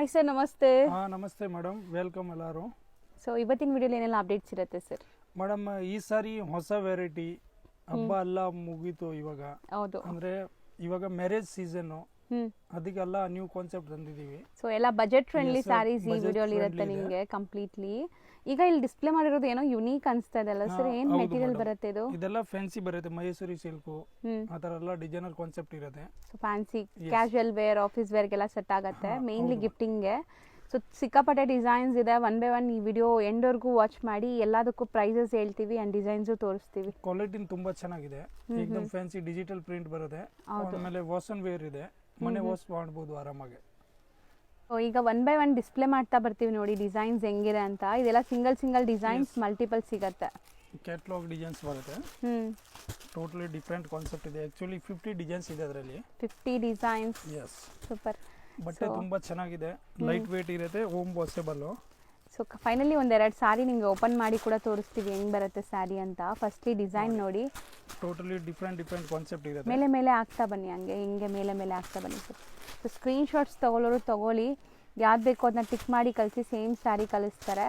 Hi sir, ನಮಸ್ತೆ. ನಮಸ್ತೆ madam, welcome ಎಲ್ಲರೂ. ಸೊ ಇವತ್ತಿನ ವಿಡಿಯೋಲಿ ಏನೆಲ್ಲ ಅಪ್ಡೇಟ್ಸ್ ಇರುತ್ತೆ ಸರ್? ಮೇಡಮ್, ಈ ಸಾರಿ ಹೊಸ ವೆರೈಟಿ ಹಬ್ಬ ಎಲ್ಲ ಮುಗೀತು ಇವಾಗ. ಹೌದು, ಅಂದ್ರೆ ಇವಾಗ ಮ್ಯಾರೇಜ್ ಸೀಸನ್, ಅದಕ್ಕೆಲ್ಲ ನ್ಯೂ ಕಾನ್ಸೆಪ್ಟ್ ತಂದಿದ್ದೀವಿ. ಸೊ ಎಲ್ಲ budget friendly Yes, sir. Sarees ಈ Budget ವಿಡಿಯೋಲಿ ಇರುತ್ತೆ friendly ಇದೆ. ನಿಮಗೆ ಕಂಪ್ಲೀಟ್ಲಿ. ಈಗ ಇಲ್ಲಿ ಡಿಸ್ಪ್ಲೇ ಮಾಡಿರೋದು ಏನೋ ಯುನೀಕ್ ಅನ್ಸ್ತಾ ಇದೆಲ್ಲ ಸರ್, ಏನ್ ಹೌದು ಮೆಟೀರಿಯಲ್ madam. ಬರುತ್ತೆ ಇದು? ಇದೆಲ್ಲ ಫ್ಯಾನ್ಸಿ ಬರುತ್ತೆ, ಮೈಸೂರಿ ಸಿಲ್ಕು ಆ ಥರ ಎಲ್ಲ ಡಿಸೈನರ್ ಕಾನ್ಸೆಪ್ಟ್ ಇರುತ್ತೆ. So fancy Yes. Casual wear, office ವೇರ್ಗೆಲ್ಲ ಸೆಟ್ ಆಗುತ್ತೆ, ಮೇನ್ಲಿ ಹೌದು. ಗಿಫ್ಟಿಂಗ್ಗೆ. ಸೊ ಸಿಕ್ಕಾಪಟ್ಟೆ ಡಿಸೈನ್ಸ್ ಇದೆ. ಒನ್ ಬೈ ಒನ್ ಈ ವಿಡಿಯೋ ಎಂಡ್ವರೆಗೂ ವಾಚ್ ಮಾಡಿ. ಎಲ್ಲದಕ್ಕೂ ಪ್ರೈಸಸ್ ಹೇಳ್ತೀವಿ ಅಂಡ್ ಡಿಸೈನ್ಸು ತೋರಿಸ್ತೀವಿ. ಕ್ವಾಲಿಟಿ ತುಂಬಾ ಚೆನ್ನಾಗಿದೆ, ಏಕದಮ್ ಫ್ಯಾನ್ಸಿ ಡಿಜಿಟಲ್ ಪ್ರಿಂಟ್ ಬರುತ್ತೆ. ಆಮೇಲೆ ವಾಸನ್ ವೇರ್ ಇದೆ, ಮನೆ ವಾಶ್ ಮಾಡ್ಬೋದು ಆರಾಮಾಗಿ. ಸೊ ಈಗ ಒನ್ ಬೈ ಒನ್ ಡಿಸ್ಪ್ಲೇ ಮಾಡ್ತಾ ಬರ್ತೀವಿ ನೋಡಿ ಡಿಸೈನ್ಸ್ ಹೆಂಗಿದೆ ಅಂತ. ಇದೆಲ್ಲ ಸಿಂಗಲ್ ಡಿಸೈನ್ಸ್ ಮಲ್ಟಿಪಲ್ ಸಿಗತ್ತೆ. ಕ್ಯಾಟ್ಲಾಗ್ ಡಿಸೈನ್ಸ್ ಬರುತ್ತೆ, ಟೋಟಲಿ ಡಿಫ್ರೆಂಟ್ ಕಾನ್ಸೆಪ್ಟ್ ಇದೆ. ಆಕ್ಚುಲಿ 50 ಡಿಸೈನ್ಸ್ ಇದೆ ಅದರಲ್ಲಿ. 50 ಡಿಸೈನ್ಸ್. Yes, super. ಬಟ್ಟೆ ತುಂಬಾ ಚೆನ್ನಾಗಿದೆ, ಲೈಟ್ ವೇಟ್ ಇರುತ್ತೆ, ಹೋಮ್ ವಾಷಬಲ್. ಸೊ ಫೈನಲಿ ಒಂದೆರಡು ಸಾರಿ ನಿಮಗೆ ಓಪನ್ ಮಾಡಿ ಕೂಡ ತೋರಿಸ್ತೀವಿ ಹೆಂಗ್ ಬರುತ್ತೆ ಸ್ಯಾರಿ ಅಂತ. ಫಸ್ಟ್ಲಿ ಡಿಸೈನ್ ನೋಡಿ, ಟೋಟಲಿ ಡಿಫ್ರೆಂಟ್ ಕಾನ್ಸೆಪ್ಟ್ ಇರುತ್ತೆ. ಮೇಲೆ ಆಗ್ತಾ ಬನ್ನಿ, ಹಿಂಗೆ ಮೇಲೆ ಆಗ್ತಾ ಬನ್ನಿ ಸರ್. ಸೊ ಸ್ಕ್ರೀನ್ ಶಾಟ್ಸ್ ತಗೊಳ್ಳೋರು ತಗೊಳ್ಳಿ, ಯಾವ್ದು ಬೇಕೋ ಅದನ್ನ ಟಿಕ್ ಮಾಡಿ ಕಳಿಸಿ, ಸೇಮ್ ಸ್ಯಾರಿ ಕಳಿಸ್ತಾರೆ.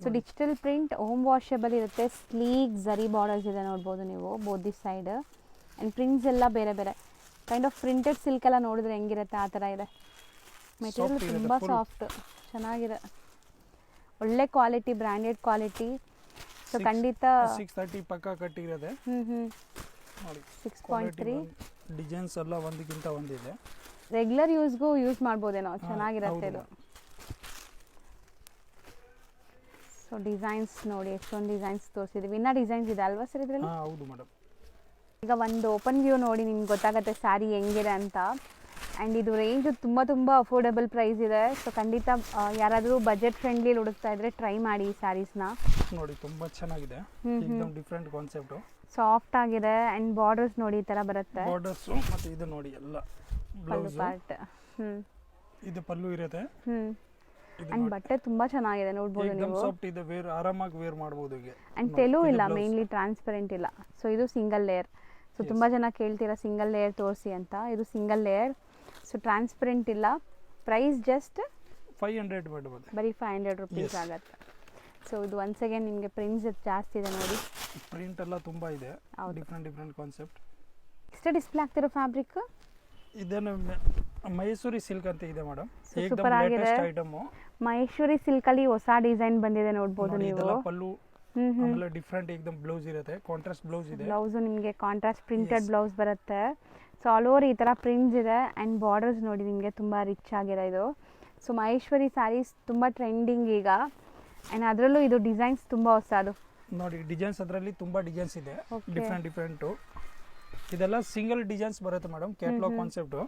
So digital print, home washable ಇರುತ್ತೆ, ಸ್ಲೀಕ್ ಝರಿ ಬಾರ್ಡರ್ಸ್ ಇದೆ ನೋಡ್ಬೋದು ನೀವು both the side. And prints ಎಲ್ಲ ಬೇರೆ ಕೈಂಡ್ ಆಫ್ ಪ್ರಿಂಟೆಡ್ ಸಿಲ್ಕ್ ಎಲ್ಲ ನೋಡಿದ್ರೆ ಹೆಂಗಿರುತ್ತೆ ಆ ಥರ ಇದೆ. ಮೆಟೀರಿಯಲ್ ತುಂಬ ಸಾಫ್ಟ್, ಚೆನ್ನಾಗಿದೆ, ಒಳ್ಳೆ ಕ್ವಾಲಿಟಿ, ಬ್ರ್ಯಾಂಡೆಡ್ ಕ್ವಾಲಿಟಿ. ಸೊ ಖಂಡಿತ 630 ಪಕ್ಕ ಕಟ್ಟಿರುತ್ತೆ. ನೋಡಿ 6.3 ಡಿಸೈನ್ಸ್ ಎಲ್ಲ ಒಂದಕ್ಕಿಂತ ಒಂದಿದೆ. ರೆಗ್ಯುಲರ್ ಯೂಸ್ಗೂ ಯೂಸ್ ಮಾಡ್ಬೋದೇನೋ, ಚೆನ್ನಾಗಿರುತ್ತೆ ಇದು. ಸೊ ಡಿಸೈನ್ಸ್ ನೋಡಿ, ಎಷ್ಟೊಂದು ಡಿಸೈನ್ಸ್ ತೋರಿಸಿದ್ವಿ. ಇನ್ನೂ ಡಿಸೈನ್ಸ್ ಇದೆ ಅಲ್ವಾ ಸರ್ ಇದರಲ್ಲಿ? ಹೌದು ಮೇಡಮ್. ಈಗ ಒಂದು ಓಪನ್ ವ್ಯೂ ನೋಡಿ ನಿಮ್ಗೆ ಗೊತ್ತಾಗುತ್ತೆ ಸ್ಯಾರಿ ಹೆಂಗಿದೆ ಅಂತ. ಆ್ಯಂಡ್ ಇದು ರೇಂಜು ತುಂಬ ಅಫೋರ್ಡೆಬಲ್ ಪ್ರೈಸ್ ಇದೆ. ಸೊ ಖಂಡಿತ ಯಾರಾದರೂ ಬಜೆಟ್ ಫ್ರೆಂಡ್ಲಿ ಹುಡುಕ್ತಾ ಇದ್ರೆ ಟ್ರೈ ಮಾಡಿ ಈ ಸ್ಯಾರೀಸ್ನ. ನೋಡಿ ತುಂಬಾ ಚೆನ್ನಾಗಿದೆ, एकदम ಡಿಫರೆಂಟ್ ಕಾನ್ಸೆಪ್ಟ್, ಸಾಫ್ಟ್ ಆಗಿದೆ. ಆ್ಯಂಡ್ ಬಾರ್ಡರ್ಸ್ ನೋಡಿ ಈ ಥರ ಬರುತ್ತೆ, ಬಾರ್ಡರ್ಸ್. ಮತ್ತೆ ಇದು ನೋಡಿ ಎಲ್ಲ ಪಲ್ಲು ಪಾರ್ಟ್. ಇದು ಪಲ್ಲು ಇರುತ್ತೆ. ಆ್ಯಂಡ್ ಬಟ್ಟೆ ತುಂಬ ಚೆನ್ನಾಗಿದೆ ನೋಡ್ಬೋದು एकदम ನೀವು. ಸಾಫ್ಟ್ ಇದೆ, ಆರಾಮಾಗಿ ವೇರ್ ಮಾಡಬಹುದು. ಹೀಗೆ ಆ್ಯಂಡ್ ತೆಲು ಇಲ್ಲ, ಮೇನ್ಲಿ ಟ್ರಾನ್ಸ್ಪರೆಂಟ್ ಇಲ್ಲ. ಸೊ ಇದು ಸಿಂಗಲ್ ಲೇಯರ್. ಸೊ ತುಂಬ ಜನ ಕೇಳ್ತೀರಾ ಸಿಂಗಲ್ ಲೇಯರ್ ತೋರಿಸಿ ಅಂತ, ಇದು ಸಿಂಗಲ್ ಲೇಯರ್. ಸೊ ಟ್ರಾನ್ಸ್ಪರೆಂಟ್ ಇಲ್ಲ. ಪ್ರೈಸ್ ಜಸ್ಟ್ 500 ಮೇಡಮ್, ಬರೀ 500 ರುಪೀಸ್ ಆಗುತ್ತೆ. ಸೊ ಇದು ಒನ್ಸ್ ಅಗೇನ್ ನಿಮಗೆ ಪ್ರಿಂಟ್ಸ್ ಜಾಸ್ತಿ ಇದೆ ನೋಡಿ, ಪ್ರಿಂಟ್ ಎಲ್ಲ ತುಂಬಾ ಇದೆ, ಡಿಫರೆಂಟ್ ಕಾನ್ಸೆಪ್ಟ್. ಎಷ್ಟು ಡಿಸ್ಪ್ಲೇ ಆಗ್ತಿರೋ ಫ್ಯಾಬ್ರಿಕ್? ಇದೇನು ಮೈಸೂರಿ ಸಿಲ್ಕ್ ಅಂತ ಇದೆ ಮೇಡಮ್, ಸೂಪರ್ ಆಗಿದೆ. ಐಟಮ್ ಮೈಸೂರಿ ಸಿಲ್ಕ್ ಅಲ್ಲಿ ಹೊಸ ಡಿಸೈನ್ ಬಂದಿದೆ ನೋಡ್ಬೋದು ನೀವು. ಪಲ್ಲು ಆಮೇಲೆ ಡಿಫರೆಂಟ್ ಬ್ಲೌಸ್ ಇರುತ್ತೆ, ಕಾಂಟ್ರಾಸ್ಟ್ ಬ್ಲೌಸ್ ಇದೆ. ಬ್ಲೌಸ್ ನಿಮಗೆ ಕಾಂಟ್ರಾಸ್ಟ್ ಪ್ರಿಂಟೆಡ್ ಬ್ಲೌಸ್ ಬರುತ್ತೆ. ಸೊ ಆಲ್ ಓವರ್ ಈ ಥರ ಪ್ರಿಂಟ್ಸ್ ಇದೆ. ಆ್ಯಂಡ್ ಬಾರ್ಡರ್ಸ್ ನೋಡಿ ನಿಮಗೆ ತುಂಬ ರಿಚ್ ಆಗಿದೆ ಇದು. ಸೊ ಮಹೇಶ್ವರಿ ಸ್ಯಾರೀಸ್ ತುಂಬ ಟ್ರೆಂಡಿಂಗ್ ಈಗ. ಆ್ಯಂಡ್ ಅದರಲ್ಲೂ ಇದು ಡಿಸೈನ್ಸ್ ತುಂಬ ಹೊಸದು ನೋಡಿ. ಡಿಸೈನ್ಸ್ ಅದರಲ್ಲಿ ತುಂಬಾ ಡಿಸೈನ್ಸ್ ಇದೆ, ಡಿಫರೆಂಟು. ಇದೆಲ್ಲ ಸಿಂಗಲ್ ಡಿಸೈನ್ಸ್ ಬರುತ್ತೆ ಮೇಡಮ್, ಕ್ಯಾಟ್ಲಾಗ್ ಕಾನ್ಸೆಪ್ಟು.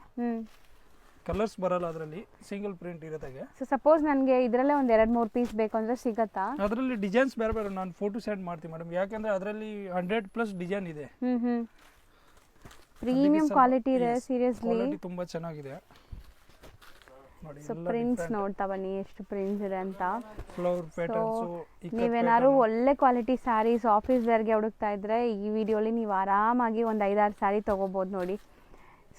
ಕಲರ್ಸ್ ಬರಲ್ಲ ಅದರಲ್ಲಿ, ಸಿಂಗಲ್ ಪ್ರಿಂಟ್ ಇರುತ್ತೆ. ಸೊ ಸಪೋಸ್ ನನಗೆ ಇದರಲ್ಲೇ ಒಂದು 2-3 ಪೀಸ್ ಬೇಕು ಅಂದರೆ ಸಿಗತ್ತಾ? ಅದರಲ್ಲಿ ಡಿಸೈನ್ಸ್ ಬೇರೆ ನಾನು ಫೋಟೋ ಸೆಂಡ್ ಮಾಡ್ತೀನಿ ಮೇಡಮ್, ಯಾಕಂದ್ರೆ ಅದರಲ್ಲಿ 100+ ಡಿಸೈನ್ ಇದೆ. ಪ್ರೀಮಿಯಂ ಕ್ವಾಲಿಟಿ ಇದೆ, ಸೀರಿಯಸ್ಲಿ ಕ್ವಾಲಿಟಿ ತುಂಬಾ ಚೆನ್ನಾಗಿದೆ ನೋಡಿ. ಸೊ ಪ್ರಿಂಟ್ಸ್ ನೋಡ್ತಾ ಬನ್ನಿ ಎಷ್ಟು ಪ್ರಿಂಟ್ಸ್ ಇದೆ ಅಂತ. Flower patterns. ನೀವೇನಾದ್ರು ಒಳ್ಳೆ ಕ್ವಾಲಿಟಿ ಸ್ಯಾರೀಸ್ ಆಫೀಸ್ ವೇರ್ಗೆ ಹುಡುಕ್ತಾ ಇದ್ರೆ ಈ ವಿಡಿಯೋಲಿ ನೀವು ಆರಾಮಾಗಿ ಒಂದು 5-6 ಸ್ಯಾರಿ ತೊಗೋಬೋದು ನೋಡಿ.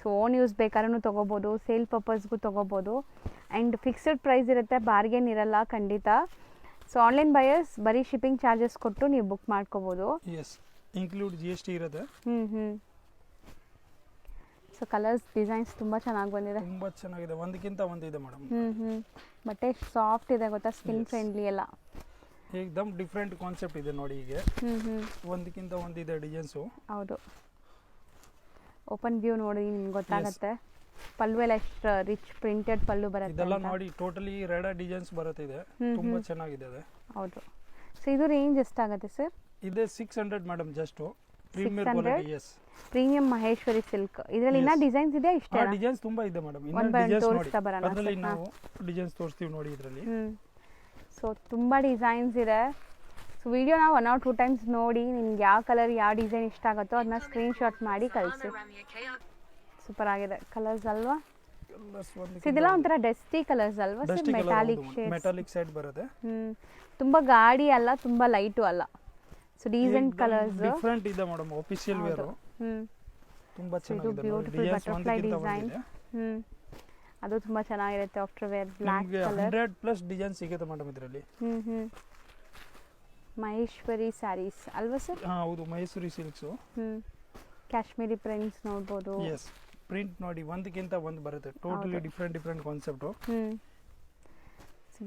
ಸೊ ಓನ್ ಯೂಸ್ ಬೇಕಾದ್ರೂ ತೊಗೋಬೋದು, ಸೇಲ್ ಪರ್ಪಸ್ಗೂ ತೊಗೋಬೋದು. ಆ್ಯಂಡ್ ಫಿಕ್ಸ್ಡ್ ಪ್ರೈಸ್ ಇರುತ್ತೆ, ಬಾರ್ಗೇನ್ ಇರಲ್ಲ ಖಂಡಿತ. ಸೊ ಆನ್ಲೈನ್ ಬಯರ್ಸ್ ಬರೀ ಶಿಪ್ಪಿಂಗ್ ಚಾರ್ಜಸ್ ಕೊಟ್ಟು ನೀವು ಬುಕ್ ಮಾಡ್ಕೋಬೋದು. ಎಸ್, ಇನ್ಕ್ಲೂಡ್ GST ಇರುತ್ತೆ. ಸೊ ಕಲರ್ಸ್ ಡಿಸೈನ್ಸ್ ತುಂಬ ಚೆನ್ನಾಗಿ ಬಂದಿದೆ, ತುಂಬಾ ಚೆನ್ನಾಗಿದೆ, ಒಂದಕ್ಕಿಂತ ಒಂದಿದೆ ಮೇಡಮ್. ಬಟ್ಟೆ ಸಾಫ್ಟ್ ಇದೆ ಗೊತ್ತಾ, ಸ್ಕಿನ್ ಫ್ರೆಂಡ್ಲಿ ಎಲ್ಲ. ಏಕದಮ್ ಡಿಫರೆಂಟ್ ಕಾನ್ಸೆಪ್ಟ್ ಇದೆ ನೋಡಿ. ಹೀಗೆ ಒಂದಕ್ಕಿಂತ ಒಂದಿದೆ ಡಿಸೈನ್ಸು. ಹೌದು, ಓಪನ್ ವ್ಯೂ ನೋಡಿ ನಿಮ್ಗೆ ಗೊತ್ತಾಗುತ್ತೆ. ಪಲ್ಲು ಎಲ್ಲ ಎಷ್ಟು ರಿಚ್ ಪ್ರಿಂಟೆಡ್ ಪಲ್ಲು ಬರುತ್ತೆ. ಇದೆಲ್ಲ ನೋಡಿ ಟೋಟಲಿ ರೆಡ್ ಡಿಸೈನ್ಸ್ ಬರುತ್ತೆ, ತುಂಬಾ ಚೆನ್ನಾಗಿದೆ ಅದು. ಹೌದು. ಸೊ ಇದು ರೇಂಜ್ ಎಷ್ಟಾಗುತ್ತೆ ಸರ್? ಇದೆ 600 madam, just premier quality. Yes, premium Maheshwari silk. ಇದರಲ್ಲಿ ಇನ್ನ ಡಿಸೈನ್ಸ್ ಇದೆ, ಇಷ್ಟೇ ಡಿಸೈನ್ಸ್ ತುಂಬಾ ಇದೆ ಮೇಡಮ್. ಇನ್ನ ಡಿಸೈನ್ಸ್ ನೋಡಿ, ಅದರಲ್ಲಿ ನಾವು ಡಿಸೈನ್ಸ್ ತೋರಿಸ್ತೀವಿ ನೋಡಿ ಇದರಲ್ಲಿ. ಸೊ ತುಂಬಾ ಡಿಸೈನ್ಸ್ ಇದೆ. ಸೊ ವಿಡಿಯೋನ 1 or 2 ಟೈಮ್ಸ್ ನೋಡಿ, ನಿಮ್ಗೆ ಯಾವ ಕಲರ್ ಯಾವ ಡಿಸೈನ್ ಇಷ್ಟ ಆಗುತ್ತೋ ಅದನ್ನ ಸ್ಕ್ರೀನ್ ಶಾಟ್ ಮಾಡಿ ಕಳಿಸಿ. ಸೂಪರ್ ಆಗಿದೆ ಕಲರ್ಸ್ ಅಲ್ವಾ? ಇದೆಲ್ಲ ಒಂಥರ ಡಸ್ಟಿ ಕಲರ್ಸ್ ಅಲ್ವಾ ಸರ್? ಮೆಟಾಲಿಕ್ ಶೇಡ್ ಬರುತ್ತೆ. ತುಂಬಾ ಗಾಡಿ ಅಲ್ಲ, ತುಂಬಾ ಲೈಟು ಅಲ್ಲ. ಸೊ ಡೀಸೆಂಟ್ ಕಲರ್ಸ್, ಡಿಫರೆಂಟ್ ಇದೆ ಮೇಡಮ್, ಆಫಿಷಿಯಲ್ ವೇರ್. ತುಂಬಾ ಚೆನ್ನಾಗಿದೆ, ಬ್ಯೂಟಿಫುಲ್ ಬಟರ್ಫ್ಲೈ ಡಿಸೈನ್. ಅದು ತುಂಬ ಚೆನ್ನಾಗಿರುತ್ತೆ ಆಫ್ಟರ್ ವೇರ್ ಬ್ಲ್ಯಾಕ್ ನಿಮಗೆ ಕಲರ್. 100+ ಡಿಸೈನ್ ಸಿಗುತ್ತೆ ಮೇಡಮ್ ಇದರಲ್ಲಿ. ಮಹೇಶ್ವರಿ ಸ್ಯಾರೀಸ್ ಅಲ್ವಾ ಸರ್? ಹೌದು, ಮೈಸೂರಿ ಸಿಲ್ಕ್ಸು. ಕಾಶ್ಮೀರಿ ಪ್ರಿಂಟ್ಸ್ ನೋಡ್ಬೋದು. ಎಸ್, ಪ್ರಿಂಟ್ ನೋಡಿ ಒಂದಕ್ಕಿಂತ ಒಂದು ಬರುತ್ತೆ, totally different concept.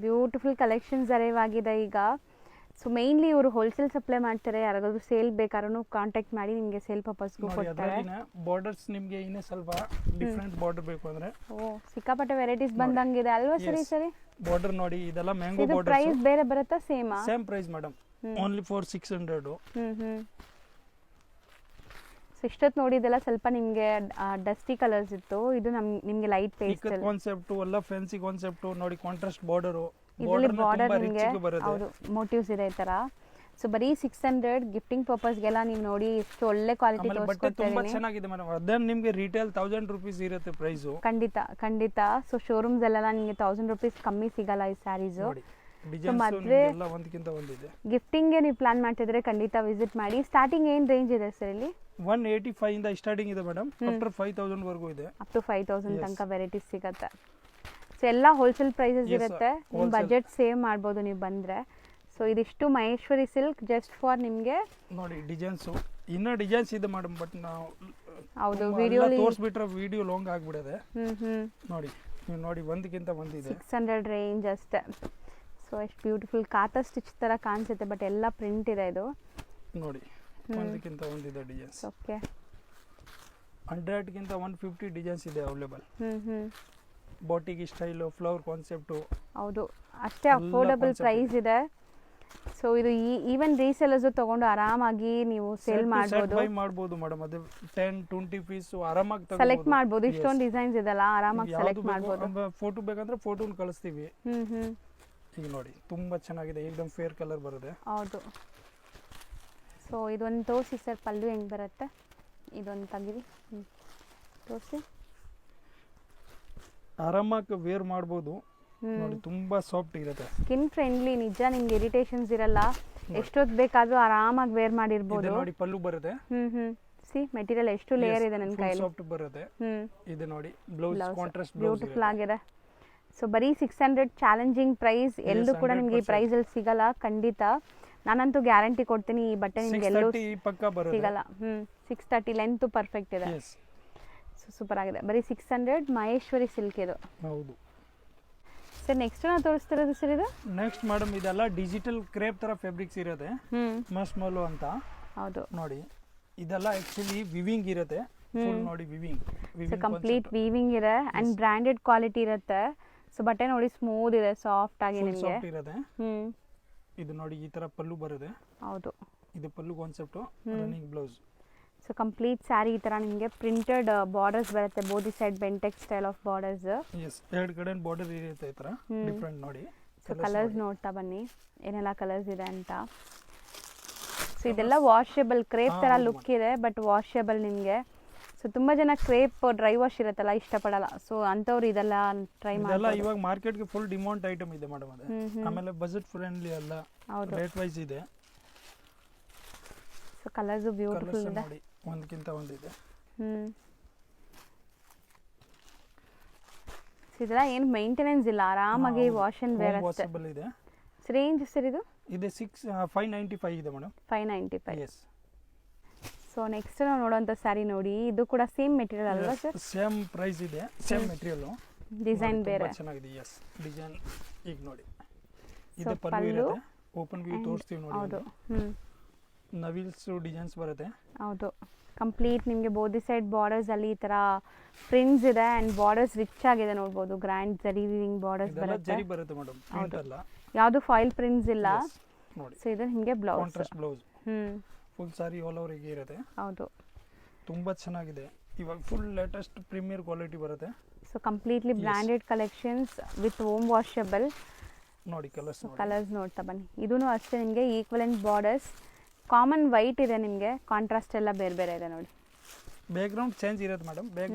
Beautiful collections arrive ಆಗಿದೆ ಈಗ. ಸೊ ಮೇನ್ಲಿ ಇವರು ಹೋಲ್ಸೇಲ್ ಸಪ್ಲೈ ಮಾಡ್ತಾರೆ, ಯಾರಿಗಾದ್ರೂ ಸೇಲ್ ಬೇಕಾದ್ರೂ ಕಾಂಟ್ಯಾಕ್ಟ್ ಮಾಡಿ ನಿಮಗೆ ಸೇಲ್ ಪರ್ಪಸ್ಗೂ ಕೊಡ್ತಾರೆ. ಬಾರ್ಡರ್ಸ್ ನಿಮಗೆ ಇನ್ನೂ ಸ್ವಲ್ಪ ಡಿಫ್ರೆಂಟ್ ಬಾರ್ಡರ್ ಬೇಕು ಅಂದ್ರೆ ಸಿಕ್ಕಾಪಟ್ಟೆ ವೆರೈಟೀಸ್ ಬಂದಂಗಿದೆ ಅಲ್ವಾ ಸರ್ ಈ ಸರಿ? ಬಾರ್ಡರ್ ನೋಡಿ, ಇದೆಲ್ಲ ಮ್ಯಾಂಗೋ ಬಾರ್ಡರ್. ಪ್ರೈಸ್ ಬೇರೆ ಬರುತ್ತಾ ಸೇಮಾ? Same price madam, only for 600. ಇಷ್ಟೊತ್ತು ನೋಡಿದೆಲ್ಲ ಸ್ವಲ್ಪ ನಿಮಗೆ ಡಸ್ಟಿ ಕಲರ್ಸ್ ಇತ್ತು, ಇದು ನಿಮಗೆ ಲೈಟ್ ಪೇಸ್ಟಲ್ ಕಾನ್ಸೆಪ್ಟ್ ಎಲ್ಲ ಫ್ಯಾನ್ಸಿ ಕಾನ್ಸೆಪ್ಟ್ ನೋಡಿ, ಕಾಂಟ್ರಾಸ್ಟ್ ಬಾರ್ಡರ್. ಇದರಲ್ಲಿ ಬಾರ್ಡರ್ ನಿಮಗೆ ಹೌದು ಮೋಟಿವ್ಸ್ ಇದೆ ಈ ತರ. ಸೊ ಬರೀ 600 ಗಿಫ್ಟಿಂಗ್ ಪರ್ಪಸ್ಗೆಲ್ಲ ನೀವು ನೋಡಿ ಎಷ್ಟು ಒಳ್ಳೆ ಕ್ವಾಲಿಟಿ ಬಟ್ಟೆ ತುಂಬಾ ಚೆನ್ನಾಗಿದೆ ಮೇಡಮ್. ಅದೇ ನಿಮಗೆ ರಿಟೇಲ್ 1000 ರೂಪೀಸ್ ಇರುತ್ತೆ ಪ್ರೈಸ್. ಖಂಡಿತ. ಸೊ ಶೋರೂಮ್ಸ್ ಎಲ್ಲ ನಿಮಗೆ 1000 ರೂಪೀಸ್ ಕಮ್ಮಿ ಸಿಗಲ್ಲ ಈ ಸ್ಯಾರೀಸ್. ಮದುವೆ ಒಂದಕ್ಕಿಂತ ಒಂದಿದೆ. ಗಿಫ್ಟಿಂಗ್ಗೆ ನೀವು ಪ್ಲಾನ್ ಮಾಡ್ತಿದ್ರೆ ಖಂಡಿತ ವಿಸಿಟ್ ಮಾಡಿ. ಸ್ಟಾರ್ಟಿಂಗ್ ಏನು ರೇಂಜ್ ಇದೆ ಸರ್ ಇಲ್ಲಿ? 185 ಇಂದ ಸ್ಟಾರ್ಟಿಂಗ್ ಇದೆ ಮೇಡಮ್, ಅಪ್ ಟು 5000 ವರೆಗೂ ಇದೆ. ಅಪ್ ಟು 5000 ತನಕ ವೆರೈಟೀಸ್ ಸಿಗುತ್ತೆ. ಸೊ ಎಲ್ಲ ಹೋಲ್ಸೇಲ್ ಪ್ರೈಸಸ್ ಇರುತ್ತೆ, ನಿಮ್ಮ ಬಜೆಟ್ ಸೇವ್ ಮಾಡ್ಬೋದು ನೀವು ಬಂದರೆ. ಸೊ ಇದಿಷ್ಟು ಮಹೇಶ್ವರಿ ಸಿಲ್ಕ್ ಜಸ್ಟ್ ಫಾರ್ ನಿಮಗೆ ನೋಡಿ ಡಿಸೈನ್ಸ್. ಇನ್ನೂ ಡಿಸೈನ್ಸ್ ಇದೆ ಮೇಡಮ್, ಬಟ್ ನಾವು ಹೌದು ವಿಡಿಯೋ ತೋರಿಸ್ಬಿಟ್ರೆ ವಿಡಿಯೋ ಲಾಂಗ್ ಆಗಿಬಿಡದೆ. ನೋಡಿ ನೀವು ನೋಡಿ ಒಂದಕ್ಕಿಂತ ಒಂದಿದೆ. 600 ರೇಂಜ್ ಅಷ್ಟೇ. ಸೊ ಎಷ್ಟು ಬ್ಯೂಟಿಫುಲ್ ಕಾತಾ ಸ್ಟಿಚ್ ಥರ ಕಾಣಿಸುತ್ತೆ, ಬಟ್ ಎಲ್ಲ ಪ್ರಿಂಟ್ ಇದೆ ಇದು ನೋಡಿ. ಒಂದಕ್ಕಿಂತ ಒಂದಿದೆ ಡಿಸೈನ್ಸ್. ಓಕೆ, 100ಗಿಂತ 150 ಡಿಸೈನ್ಸ್ ಇದೆ available. Batik style, flower concept. ಹೌದು, ಅಷ್ಟೇ ಅಫೋರ್ಡಬಲ್ ಪ್ರೈಸ್ ಇದೆ. ಸೊ ಇದು ಈವನ್ ರೀಸೆಲರ್ಸ್ ತಗೊಂಡು ಆರಾಮಾಗಿ ನೀವು ಸೇಲ್ ಮಾಡ್ಬೋದು. ಬೈ ಮಾಡ್ಬೋದು ಮೇಡಮ್. ಅದು 10-20 ಪೀಸ್ ಆರಾಮಾಗಿ ಸೆಲೆಕ್ಟ್ ಮಾಡ್ಬೋದು. ಇಷ್ಟೊಂದು ಡಿಸೈನ್ಸ್ ಇದೆಲ್ಲ, ಆರಾಮಾಗಿ ಸೆಲೆಕ್ಟ್ ಮಾಡ್ಬೋದು. ಫೋಟೋ ಬೇಕಂದ್ರೆ ಫೋಟೋನ ಕಳಿಸ್ತೀವಿ. ಈಗ ನೋಡಿ ತುಂಬಾ ಚೆನ್ನಾಗಿದೆ, ಏಕದಮ್ ಫೇರ್ ಕಲರ್ ಬರುತ್ತೆ. ಹೌದು. ಸೊ ಇದೊಂದು ತೋರಿಸಿ ಸರ್, ಪಲ್ಲು ಹೆಂಗೆ ಬರುತ್ತೆ ಇದೊಂದು ತೆಗಿರಿ, ತೋರಿಸಿ. ಆರಾಮಾಗಿ ವೇರ್ ಮಾಡ್ಬೋದು ನೋಡಿ, ತುಂಬಾ ಸಾಫ್ಟ್ ಇರುತ್ತೆ, ಸ್ಕಿನ್ ಫ್ರೆಂಡ್ಲಿ. ನಿಜ ನಿಮ್ಗೆ ಇರಿಟೇಷನ್ಸ್ ಇರಲ್ಲ, ಎಷ್ಟೊತ್ತು ಬೇಕಾದ್ರೂ ಆರಾಮಾಗಿ ವೇರ್ ಮಾಡಿರ್ಬೋದು. ನೋಡಿ ಪಲ್ಲು ಬರುತ್ತೆ. ಸಿ ಮೆಟೀರಿಯಲ್ ಎಷ್ಟು ಲೇಯರ್ ಇದೆ ನನ್ನ ಕೈಯಲ್ಲಿ, ಸಾಫ್ಟ್ ಬರುತ್ತೆ. ಇದು ನೋಡಿ ಬ್ಲೌಸ್ ಕಾಂಟ್ರಾಸ್ಟ್ ಬ್ಯೂಟಿಫುಲ್ ಆಗಿದೆ. ಸೊ ಬರೀ 600 ಚಾಲೆಂಜಿಂಗ್ ಪ್ರೈಸ್, ಎಲ್ಲೂ ಕೂಡ ನಿಮ್ಗೆ ಈ ಪ್ರೈಸ್ ಅಲ್ಲಿ ಸಿಗಲ್ಲ ಖಂಡಿತ. ನಾನಂತೂ ಗ್ಯಾರಂಟಿ ಕೊಡ್ತೀನಿ, ಈ ಬಟ್ಟೆ ನಿಮ್ಗೆ ಎಲ್ಲೂ ಸಿಗಲ್ಲ. 630 ಲೆಂತ್ ಪರ್ಫೆಕ್ಟ್ ಇದೆ. ಸೊ ಸೂಪರ್ ಆಗಿದೆ. ಬರೀ 600 ಮಹೇಶ್ವರಿ ಸಿಲ್ಕ್ ಇದು. ಹೌದು ಸರ್ ನೆಕ್ಸ್ಟ್ ನಾವು ತೋರಿಸ್ತಿರೋದು ಸರ್ ಇದು ನೆಕ್ಸ್ಟ್ ಮೇಡಮ್, ಇದೆಲ್ಲ ಡಿಜಿಟಲ್ ಕ್ರೇಪ್ ತರ ಫ್ಯಾಬ್ರಿಕ್ಸ್ ಇರುತ್ತೆ, ಮಸ್ಮೋಲು ಅಂತ. ಹೌದು ನೋಡಿ, ಇದೆಲ್ಲ ಆಕ್ಚುಲಿ ವಿವಿಂಗ್ ಇರುತ್ತೆ, ಫುಲ್ ನೋಡಿ ವಿವಿಂಗ್. ಸೊ ಕಂಪ್ಲೀಟ್ ವೀವಿಂಗ್ ಇದೆ ಅಂಡ್ ಬ್ರಾಂಡೆಡ್ ಕ್ವಾಲಿಟಿ ಇರುತ್ತೆ. ಸೊ ಬಟ್ಟೆ ನೋಡಿ ಸ್ಮೂತ್ ಇದೆ, ಸಾಫ್ಟ್ ಆಗಿ ನಿಮಗೆ ಇರುತ್ತೆ. ಇದು ನೋಡಿ ಈ ತರ ಪಲ್ಲು ಬರುತ್ತೆ. ಹೌದು, ಇದು pallu concept, running blouse. So complete sari ಈ ತರ ನಿಮಗೆ ಪ್ರಿಂಟೆಡ್ ಬಾರ್ಡರ್ಸ್ ಬರುತ್ತೆ, ಬೋದಿ ಸೈಡ್ ಬೆಂಟೆಕ್ ಸ್ಟೈಲ್ ಆಫ್ ಬಾರ್ಡರ್ಸ್. ಎಸ್, ಎರಡು ಕಡೆ ಬಾರ್ಡರ್ ಇರುತ್ತೆ ಈ ತರ ಡಿಫರೆಂಟ್ ನೋಡಿ. ಸೊ ಕಲರ್ಸ್ ನೋಡ್ತಾ ಬನ್ನಿ ಏನೆಲ್ಲ ಕಲರ್ಸ್ ಇದೆ ಅಂತ. ಸೊ ಇದೆಲ್ಲ ವಾಷೇಬಲ್ ಕ್ರೇಪ್ ತರ ಲುಕ್ ಇದೆ, ಬಟ್ ವಾಷೇಬಲ್ ನಿಮಗೆ. ಸೊ ತುಂಬಾ ಜನ ಕ್ರೇಪ್ ಡ್ರೈ ವಾಶ್ ಇರುತ್ತಲ್ಲ ಇಷ್ಟಪಡಲ್ಲ, ಸೊ ಅಂತವ್ರು ಇದೆಲ್ಲ ಟ್ರೈ ಮಾಡಿ. ಇವಾಗ ಮಾರ್ಕೆಟ್ಗೆ ಫುಲ್ ಡಿಮಾಂಡ್ ಐಟಮ್ ಇದೆ ಮೇಡಮ್ ಅದು. ಆಮೇಲೆ ಬಜೆಟ್ ಫ್ರೆಂಡ್ಲಿ ಅಲ್ಲ, ರೇಟ್ ವೈಸ್ ಇದೆ. ಸೊ ಕಲರ್ಸ್ ಬ್ಯೂಟಿಫುಲ್ ಇದೆ, ಒಂದಕ್ಕಿಂತ ಒಂದಿದೆ. ಇದೆಲ್ಲ ಏನು ಮೇಂಟೆನೆನ್ಸ್ ಇಲ್ಲ, ಆರಾಮಾಗಿ ವಾಶ್ ಅಂಡ್ ವೇರ್ ಅಷ್ಟೇ. ಇದೆ. ರೇಂಜ್ ಸರ್ ಇದು? ಇದೆ 595 ಇದೆ ಮೇಡಮ್. 595. ಎಸ್. ಸೊ ನೆಕ್ಸ್ಟ್ ನಾವು ನೋಡುವಂತ ಸ್ಯಾರಿ ನೋಡಿ, ಇದು ಕೂಡ ಸೇಮ್ ಮೆಟೀರಿಯಲ್ ಅಲ್ವಾ ಸರ್? ಸೇಮ್ ಪ್ರೈಸ್ ಇದೆ, ಸೇಮ್ ಮೆಟೀರಿಯಲ್, ಡಿಸೈನ್ ಬೇರೆ ಚೆನ್ನಾಗಿದೆ. ಎಸ್, ಡಿಸೈನ್ ಈಗ ನೋಡಿ, ಇದು ಪಲ್ಲು ಇರುತ್ತೆ, ಓಪನ್ ವ್ಯೂ ತೋರಿಸ್ತೀವಿ ನೋಡಿ. ಹೌದು, ನವಿಲ್ಸ್ ಡಿಸೈನ್ಸ್ ಬರುತ್ತೆ. ಹೌದು, ಕಂಪ್ಲೀಟ್ ನಿಮಗೆ ಬೋದಿ ಸೈಡ್ ಬಾರ್ಡರ್ಸ್ ಅಲ್ಲಿ ಈ ತರ ಪ್ರಿಂಟ್ಸ್ ಇದೆ ಅಂಡ್ ಬಾರ್ಡರ್ಸ್ ರಿಚ್ ಆಗಿದೆ ನೋಡಬಹುದು. ಗ್ರ್ಯಾಂಡ್ ಜರಿ ವೀವಿಂಗ್ ಬಾರ್ಡರ್ಸ್ ಬರುತ್ತೆ. ಜರಿ ಬರುತ್ತೆ ಮೇಡಮ್, ಪ್ರಿಂಟ್ ಅಲ್ಲ, ಯಾವುದು ಫಾಯಿಲ್ ಪ್ರಿಂಟ್ಸ್ ಇಲ್ಲ ನೋಡಿ. ಸೊ ಇದು ನಿಮಗೆ ಬ್ಲೌಸ್, ಕಾಂಟ್ರಾಸ್ಟ್ ಬ್ಲೌಸ್. ಫುಲ್ ಸಾರಿ ಆಲ್ ಓವರ್ ಹೀಗೆ ಇರುತ್ತೆ. ಹೌದು, ತುಂಬಾ ಚೆನ್ನಾಗಿದೆ. ಇವಾಗ ಫುಲ್ ಲೇಟೆಸ್ಟ್ ಪ್ರೀಮಿಯರ್ ಕ್ವಾಲಿಟಿ ಬರುತ್ತೆ. So completely branded collections with home washable. ನೋಡಿ ಕಲರ್ಸ್ ನೋಡ್ತಾ ಬನ್ನಿ. ಇದೂನು ಅಷ್ಟೇ ನಿಮಗೆ ಈಕ್ವಲೆಂಟ್ ಬಾರ್ಡರ್ಸ್, ಕಾಮನ್ ವೈಟ್ ಇದೆ ನಿಮಗೆ, ಕಾಂಟ್ರಾಸ್ಟ್ ಎಲ್ಲ ಬೇರೆ ಬೇರೆ ಇದೆ ನೋಡಿ. ಬ್ಯಾಕ್ ಗ್ರೌಂಡ್ ಚೇಂಜ್ ಇರುತ್ತೆ ಮೇಡಮ್,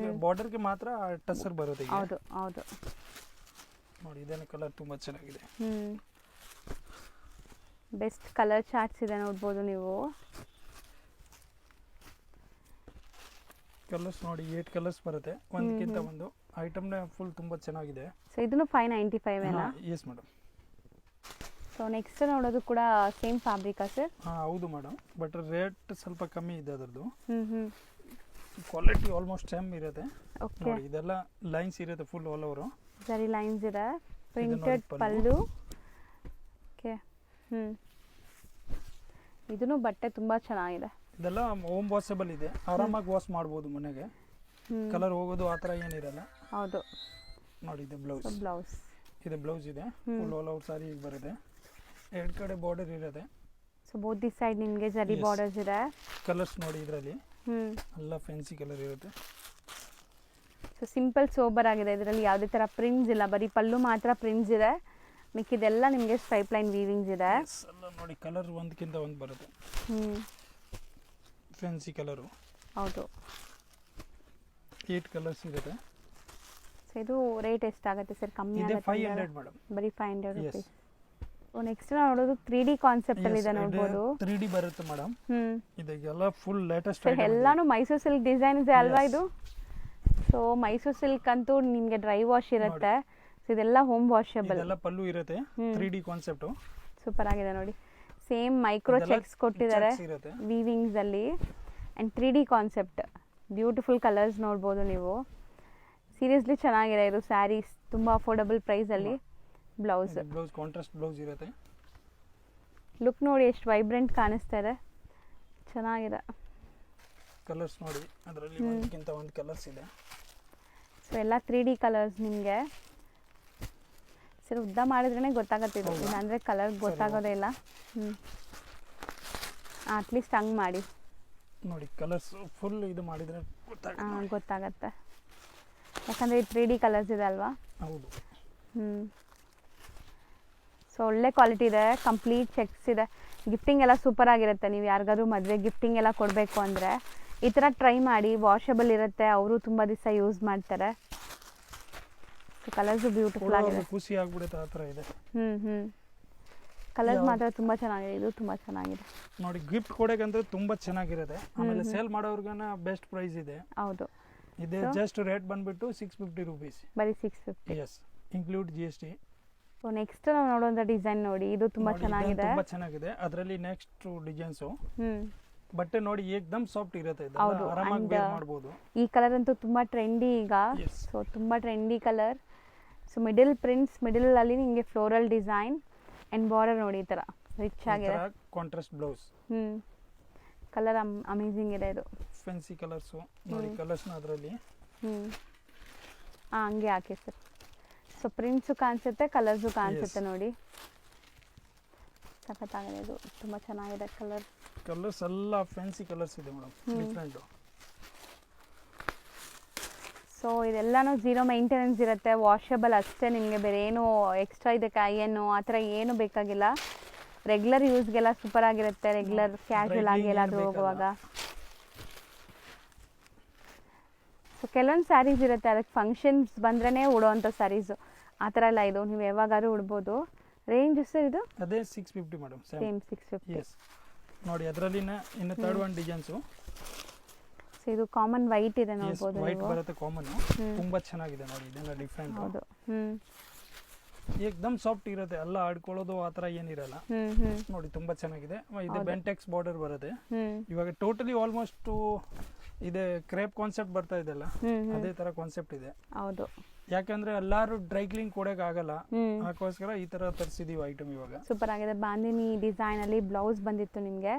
ಬಾರ್ಡರ್ಗೆ ಮಾತ್ರ ಟಸರ್ ಬರುತ್ತೆ. ಹೌದು ಹೌದು ನೋಡಿ, ಇದೇನ ಕಲರ್ ತುಂಬಾ ಚೆನ್ನಾಗಿದೆ. ಬೆಸ್ಟ್ ಕಲರ್ ಚಾರ್ಟ್ಸ್ ಇದೆ ನೋಡ್ಬೋದು ನೀವು. ಕಲರ್ಸ್ ನೋಡಿ 8 ಕಲರ್ಸ್ ಬರುತ್ತೆ, ಒಂದಕ್ಕಿಂತ ಒಂದು ಐಟಮ್ನೇ ಫುಲ್ ತುಂಬ ಚೆನ್ನಾಗಿದೆ. ಸೊ ಇದನ್ನು 595 ಏನಾ? Yes madam. ಸೊ ನೆಕ್ಸ್ಟ್ ನೋಡೋದು ಕೂಡ ಸೇಮ್ ಫ್ಯಾಬ್ರಿಕಾ ಸರ್? ಹೌದು ಮೇಡಮ್, ಬಟ್ ರೇಟ್ ಸ್ವಲ್ಪ ಕಮ್ಮಿ ಇದೆ ಅದರದ್ದು. ಕ್ವಾಲಿಟಿ ಆಲ್ಮೋಸ್ಟ್ ಸೇಮ್ ಇರುತ್ತೆ. ಓಕೆ, ನೋಡಿ ಇದೆಲ್ಲ ಲೈನ್ಸ್ ಇರುತ್ತೆ ಫುಲ್ ಆಲ್ ಓವರ್. ಸರಿ ಲೈನ್ಸ್ ಇದೆ, ಪ್ರಿಂಟೆಡ್ ಪಲ್ಲು. ಓಕೆ, ಇದನ್ನು ಬಟ್ಟೆ ತುಂಬ ಚೆನ್ನಾಗಿದೆ. ಇದೆಲ್ಲ ಹೋಮ್ ವಾಷಬಲ್ ಇದೆ, ಆರಾಮಾಗಿ ವಾಶ್ ಮಾಡ್ಬೋದು ಮನೆಗೆ. ಕಲರ್ ಹೋಗೋದು ಆ ಥರ ಏನಿರಲ್ಲ. ಹೌದು. ನೋಡಿ ಇದು ಬ್ಲೌಸ್. ಬ್ಲೌಸ್ ಇದು ಬ್ಲೌಸ್ ಇದೆ, ಫುಲ್ ಆಲ್ ಓವರ್ ಸಾರಿ ಬರುತ್ತೆ. ಎರಡು ಕಡೆ ಬಾರ್ಡರ್ ಇರುತ್ತೆ. ಸೊ ಬೋತ್ ದಿ ಸೈಡ್ ನಿಮಗೆ ಜರಿ ಬಾರ್ಡರ್ಸ್ ಇದೆ. ಕಲರ್ಸ್ ನೋಡಿ ಇದರಲ್ಲಿ ಎಲ್ಲ ಫ್ಯಾನ್ಸಿ ಕಲರ್ ಇರುತ್ತೆ. ಸೊ ಸಿಂಪಲ್ ಸೋಬರ್ ಆಗಿದೆ, ಇದರಲ್ಲಿ ಯಾವುದೇ ಥರ ಪ್ರಿಂಟ್ಸ್ ಇಲ್ಲ, ಬರೀ ಪಲ್ಲು ಮಾತ್ರ ಪ್ರಿಂಟ್ಸ್ ಇದೆ. ಮಿಕ್ಕಿದೆಲ್ಲ ನಿಮಗೆ ಸ್ಟ್ರೈಪ್ ಲೈನ್ ವೀವಿಂಗ್ಸ್ ಇದೆ. ಎಲ್ಲ ನೋಡಿ ಕಲರ್ ಒಂದಕ್ಕಿಂತ ಒಂದು ಬರುತ್ತೆ. Fancy colour. ಹೌದು, 8 ಕಲರ್ಸ್ ಇರುತ್ತೆ. ಸೊ ಇದು ರೇಟ್ ಎಷ್ಟಾಗುತ್ತೆ ಸರ್? ಕಮ್ಮಿ ಇದೆ ಆಗುತ್ತೆ? 500 ಮೇಡಮ್. ಬರೀ 500 ರುಪೀಸ್. ನೆಕ್ಸ್ಟ್ ನಾವು ನೋಡೋದು 3D ಕಾನ್ಸೆಪ್ಟ್ ಅಲ್ಲಿ ಇದೆ ನೋಡಬಹುದು. 3D ಬರುತ್ತೆ ಮೇಡಮ್. ಇದೆಲ್ಲ ಫುಲ್ ಲೇಟೆಸ್ಟ್ ಎಲ್ಲಾನು ಮೈಸೂರು ಸಿಲ್ಕ್ ಡಿಸೈನ್ ಇದೆ ಅಲ್ವಾ ಇದು? ಸೊ ಮೈಸೂರು ಸಿಲ್ಕ್ ಅಂತೂ ನಿಮಗೆ ಡ್ರೈ ವಾಶ್ ಇರುತ್ತೆ. ಸೊ ಇದೆಲ್ಲ ಹೋಮ್ ವಾಷಬಲ್. ಇದೆಲ್ಲ ಪಲ್ಲು ಇರುತ್ತೆ. 3D ಕಾನ್ಸೆಪ್ಟ್ ಸೂಪರ್ ಆಗಿದೆ ನೋಡಿ. ಸೇಮ್ ಮೈಕ್ರೋ ಚೆಕ್ಸ್ ಕೊಟ್ಟಿದ್ದಾರೆ ವೀವಿಂಗ್ಸ್ ಅಲ್ಲಿ. And 3D concept, beautiful colours ನೋಡ್ಬೋದು ನೀವು. ಸೀರಿಯಸ್ಲಿ ಚೆನ್ನಾಗಿದೆ ಇದು ಸ್ಯಾರೀಸ್, ತುಂಬಾ ಅಫೋರ್ಡಬಲ್ ಪ್ರೈಸ್ ಅಲ್ಲಿ. ಬ್ಲೌಸ್ ಕಾಂಟ್ರಾಸ್ಟ್ ಬ್ಲೌಸ್ ಇರುತ್ತೆ. ಲುಕ್ ನೋಡಿ ಎಷ್ಟು ವೈಬ್ರೆಂಟ್ ಕಾಣಿಸ್ತಾ ಇದೆ, ಚೆನ್ನಾಗಿದೆ. ಕಲರ್ಸ್ ನೋಡಿ, ಅದರಲ್ಲಿ ಒಂದಕ್ಕಿಂತ ಒಂದು ಕಲರ್ಸ್ ಇದೆ. ಸೊ ಎಲ್ಲ 3D ಕಲರ್ಸ್ ನಿಮಗೆ. ಸರ್ ಉದ್ದ ಮಾಡಿದ್ರೇ ಗೊತ್ತಾಗತ್ತೆ ಇದು, ಇಲ್ಲಾಂದರೆ ಕಲರ್ ಗೊತ್ತಾಗೋದೇ ಇಲ್ಲ. ಅಟ್ಲೀಸ್ಟ್ ಹಂಗೆ ಮಾಡಿ ನೋಡಿ, ಕಲರ್ಸ್ ಫುಲ್ ಇದು ಮಾಡಿದರೆ ಗೊತ್ತಾಗತ್ತೆ. ಯಾಕಂದರೆ ಈ 3D ಕಲರ್ಸ್ ಇದೆ ಅಲ್ವಾ? ಹೌದು. ಸೊ ಒಳ್ಳೆ ಕ್ವಾಲಿಟಿ ಇದೆ, ಕಂಪ್ಲೀಟ್ ಚೆಕ್ಸ್ ಇದೆ. ಗಿಫ್ಟಿಂಗ್ ಎಲ್ಲ ಸೂಪರ್ ಆಗಿರುತ್ತೆ. ನೀವು ಯಾರಿಗಾದ್ರೂ ಮದುವೆ ಗಿಫ್ಟಿಂಗ್ ಎಲ್ಲ ಕೊಡಬೇಕು ಅಂದರೆ ಈ ಥರ ಟ್ರೈ ಮಾಡಿ. ವಾಷಬಲ್ ಇರುತ್ತೆ, ಅವರು ತುಂಬ ದಿವಸ ಯೂಸ್ ಮಾಡ್ತಾರೆ. ಸೊ ಕಲರ್ಸು ಬ್ಯೂಟಿಫುಲ್ ಆಗಿದೆ, ಖುಷಿ ಆಗ್ಬಿಡುತ್ತೆ ಆ ಥರ ಇದೆ. ಕಲರ್ಸ್ ಮಾತ್ರ ತುಂಬ ಚೆನ್ನಾಗಿದೆ, ಇದು ತುಂಬ ಚೆನ್ನಾಗಿದೆ ನೋಡಿ. ಗಿಫ್ಟ್ ಕೊಡೋಕಂದ್ರೆ ತುಂಬ ಚೆನ್ನಾಗಿರುತ್ತೆ. ಆಮೇಲೆ ಸೇಲ್ ಮಾಡೋರ್ಗನ ಬೆಸ್ಟ್ ಪ್ರೈಸ್ ಇದೆ. ಹೌದು. ಇದೆ ಜಸ್ಟ್ ರೇಟ್ ಬಂದ್ಬಿಟ್ಟು 650 ರುಪೀಸ್. ಬರೀ 650. Yes, include GST. So next ನಾವು ನೋಡುವಂಥ ಡಿಸೈನ್ ನೋಡಿ, ಇದು ತುಂಬ ಚೆನ್ನಾಗಿದೆ. ತುಂಬ ಚೆನ್ನಾಗಿದೆ. ಅದರಲ್ಲಿ ನೆಕ್ಸ್ಟ್ ಡಿಸೈನ್ಸು ಬಟ್ಟೆ ನೋಡಿ ಏಕ್ದಮ್ ಸಾಫ್ಟ್ ಇರುತ್ತೆ, ಆರಾಮಾಗಿ ವೇರ್ ಮಾಡಬಹುದು. ಈ ಕಲರ್ ಅಂತೂ ತುಂಬಾ ಟ್ರೆಂಡಿ ಈಗ. ಸೊ ತುಂಬಾ trendy colour. So middle prints, middle ಅಲ್ಲಿ ನಿಮಗೆ ಫ್ಲೋರಲ್ ಡಿಸೈನ್ ಅಂಡ್ ಬಾರ್ಡರ್ ನೋಡಿ ಈ ತರ ರಿಚ್ ಆಗಿದೆ. Contrast blouse. ಕಲರ್ ಅಮೇಜಿಂಗ್ ಇದೆ ಇದು. ಫ್ಯಾನ್ಸಿ ಕಲರ್ಸ್ ನೋಡಿ, ಕಲರ್ಸ್ ನ ಅದರಲ್ಲಿ ಹಂಗೆ ಹಾಕಿ ಸರ್. ಸೊ ಪ್ರಿಂಟ್ಸು ಕಾಣಿಸುತ್ತೆ, ಕಲರ್ಸು ಕಾಣಿಸುತ್ತೆ ನೋಡಿ. ಸಖತ್ತಾಗಿದೆ ಇದು, ತುಂಬ ಚೆನ್ನಾಗಿದೆ ಕಲರ್. ಕಲರ್ಸ್ ಎಲ್ಲ ಫ್ಯಾನ್ಸಿ ಕಲರ್ಸ್ ಇದೆ ಮೇಡಮ್, ಡಿಫರೆಂಟ್. ಸೊ ಇದೆಲ್ಲನೂ ಝೀರೋ ಮೇಂಟೆನೆನ್ಸ್ ಇರುತ್ತೆ, ವಾಷಬಲ್ ಅಷ್ಟೇ. ನಿಮಗೆ ಬೇರೆ ಏನು ಎಕ್ಸ್ಟ್ರಾ ಇದಕ್ಕೆ ಐಯನ್ನು ಆ ಥರ ಏನು ಬೇಕಾಗಿಲ್ಲ. ರೆಗ್ಯುಲರ್ ಯೂಸ್ಗೆಲ್ಲ ಸೂಪರ್ ಆಗಿರುತ್ತೆ, ರೆಗ್ಯುಲರ್ ಕ್ಯಾಶುವಲ್ ಆಗಿ ಎಲ್ಲಾದರೂ ಹೋಗುವಾಗ. ಸೊ ಕೆಲವೊಂದು ಸ್ಯಾರೀಸ್ ಇರುತ್ತೆ ಅದಕ್ಕೆ ಫಂಕ್ಷನ್ಸ್ ಬಂದ್ರೇ ಉಡೋವಂಥ ಸ್ಯಾರೀಸು, ಆ ಥರ ಎಲ್ಲ ಇದು ನೀವು ಯಾವಾಗಾದ್ರೂ ಉಡ್ಬೋದು. ರೇಂಜ್ ಸರ್ ಇದು? ಅದೇ 650 ಮೇಡಮ್. ಸೇಮ್ 650. ಎಸ್ ನೋಡಿ, ಅದರಲ್ಲಿನ ಇನ್ನು ಥರ್ಡ್ ಒನ್ ಡಿಸೈನ್ಸು. ಸೊ ಇದು ಕಾಮನ್ ವೈಟ್ ಇದೆ ನೋಡ್ಬೋದು. ವೈಟ್ ಬರುತ್ತೆ ಕಾಮನ್, ತುಂಬಾ ಚೆನ್ನಾಗಿದೆ ನೋಡಿ. ಇದೆಲ್ಲ ಡಿಫರೆಂಟ್. ಹೌದು. ಏಕ್ದಮ್ ಸಾಫ್ಟ್ ಇರುತ್ತೆ, ಎಲ್ಲ ಆಡ್ಕೊಳ್ಳೋದು ಆ ಥರ ಏನಿರಲ್ಲ ನೋಡಿ. ತುಂಬಾ ಚೆನ್ನಾಗಿದೆ. ಇದು ಬೆಂಟೆಕ್ಸ್ ಬಾರ್ಡರ್ ಬರುತ್ತೆ. ಇವಾಗ ಟೋಟಲಿ ಆಲ್ಮೋಸ್ಟ್ ಇದೆ ಕ್ರೇಪ್ ಕಾನ್ಸೆಪ್ಟ್ ಬರ್ತಾ ಇದೆಲ್ಲ, ಅದೇ ತರ ಕಾನ್ಸೆಪ್ಟ್ ಇದೆ. ಹೌದು. ಯಾಕಂದ್ರೆ ಎಲ್ಲಾರು ಡ್ರೈ ಕ್ಲೀನ್ ಕೊಡಕ್ ಆಗಲ್ಲ, ಅದಕ್ಕೋಸ್ಕರ ಈ ತರ ತರಿಸಿದೀವಿ ಐಟಮ್. ಇವಾಗ ಸೂಪರ್ ಆಗಿದೆ. ಬಾಂದಿನಿ ಡಿಸೈನ್ ಅಲ್ಲಿ ಬ್ಲೌಸ್ ಬಂದಿತ್ತು ನಿಮ್ಗೆ,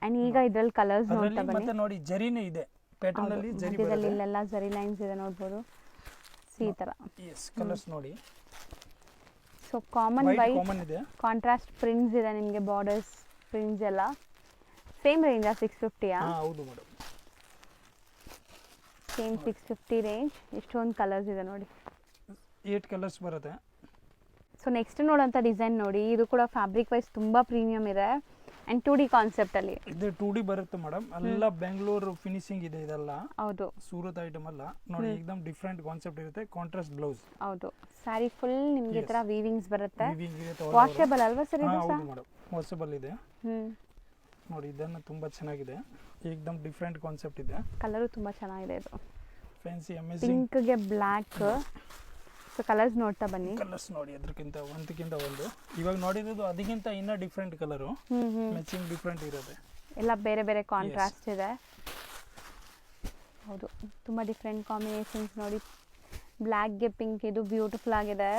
ಅಂಡ್ ಈಗ ಇದ್ರಲ್ಲಿ ಕಲರ್ಸ್ ನೋಡ್ತಾ ಬನ್ನಿ. ಮತ್ತೆ ನೋಡಿ ಜರಿನೇ ಇದೆ, ಪ್ಯಾಟರ್ನ್ ಅಲ್ಲಿ ಜರಿ ಬರುತ್ತೆ. ಇಲ್ಲೆಲ್ಲ ಜರಿ ಲೈನ್ಸ್ ಇದೆ ನೋಡ್ಬೋದು, ಈ ತರ. ಎಸ್, ಕಲರ್ಸ್ ನೋಡಿ. ಸೊ ಕಾಮನ್ ವೈಟ್, ಕಾಮನ್ ಇದೆ. ಕಾಂಟ್ರಾಸ್ಟ್ ಪ್ರಿಂಟ್ಸ್ ಇದೆ ನಿಮಗೆ, ಬಾರ್ಡರ್ಸ್ ಪ್ರಿಂಟ್ಸ್ ಎಲ್ಲ. Same range 650? ಹೌದು ಮೇಡಮ್, ಸೇಮ್ 650 ರೇಂಜ್. ಎಷ್ಟೊಂದು ಕಲರ್ಸ್ ಇದೆ ನೋಡಿ, 8 ಕಲರ್ಸ್ ಬರುತ್ತೆ. ಸೊ ನೆಕ್ಸ್ಟ್ ನೋಡೋಂಥ ಡಿಸೈನ್ ನೋಡಿ, ಇದು ಕೂಡ ಫ್ಯಾಬ್ರಿಕ್ ವೈಸ್ ತುಂಬ ಪ್ರೀಮಿಯಂ ಇದೆ ಅಂಡ್ 2D ಕಾನ್ಸೆಪ್ಟ್ ಅಲ್ಲಿ. ಇದು 2D ಬರುತ್ತೆ ಮೇಡಮ್, ಎಲ್ಲ ಬೆಂಗಳೂರು ಫಿನಿಶಿಂಗ್ ಇದೆ ಇದೆಲ್ಲ. ಹೌದು, ಸೂರತ್ ಐಟಮ್ ಅಲ್ಲ ನೋಡಿ, ಏಕದಮ್ ಡಿಫರೆಂಟ್ ಕಾನ್ಸೆಪ್ಟ್ ಇರುತ್ತೆ. Contrast blouse. ಹೌದು, ಸ್ಯಾರಿ ಫುಲ್ ನಿಮಗೆ ಈ ತರ ವೀವಿಂಗ್ಸ್ ಬರುತ್ತೆ. ವಾಷಬಲ್ ಅಲ್ವಾ ಸರ್ ಇದು? ಹೌದು ಮೇಡಮ್, ವಾಷಬಲ್ ಇದೆ. ನೋಡಿ, ಇದನ್ನ ತುಂಬಾ ಚೆನ್ನಾಗಿದೆ, ಏಕದಮ್ ಡಿಫರೆಂಟ್ ಕಾನ್ಸೆಪ್ಟ್ ಇದೆ. ಕಲರು ತುಂಬಾ ಚೆನ್ನಾಗಿದೆ ಇದು. ಫ್ಯಾನ್ಸಿ ಅಮೇಜಿಂಗ್ ಪಿಂಕ್ಗೆ ಬ್ಲ್ಯಾಕ್. ಸೊ ಕಲರ್ಸ್ ನೋಡ್ತಾ ಬನ್ನಿ. ಕಲರ್ಸ್ ನೋಡಿ ಅದಕ್ಕಿಂತ ಒಂದಕ್ಕಿಂತ ಒಂದು. ಇವಾಗ ನೋಡಿರೋದು ಅದಕ್ಕಿಂತ ಇನ್ನೂ ಡಿಫ್ರೆಂಟ್ ಕಲರು, ಮ್ಯಾಚಿಂಗ್ ಡಿಫ್ರೆಂಟ್ ಇರುತ್ತೆ. ಎಲ್ಲ ಬೇರೆ ಬೇರೆ ಕಾಂಟ್ರಾಸ್ಟ್ ಇದೆ. ಹೌದು, ತುಂಬ ಡಿಫ್ರೆಂಟ್ ಕಾಂಬಿನೇಷನ್ಸ್ ನೋಡಿ. ಬ್ಲ್ಯಾಕ್ಗೆ ಪಿಂಕ್, ಇದು ಬ್ಯೂಟಿಫುಲ್ ಆಗಿದೆ.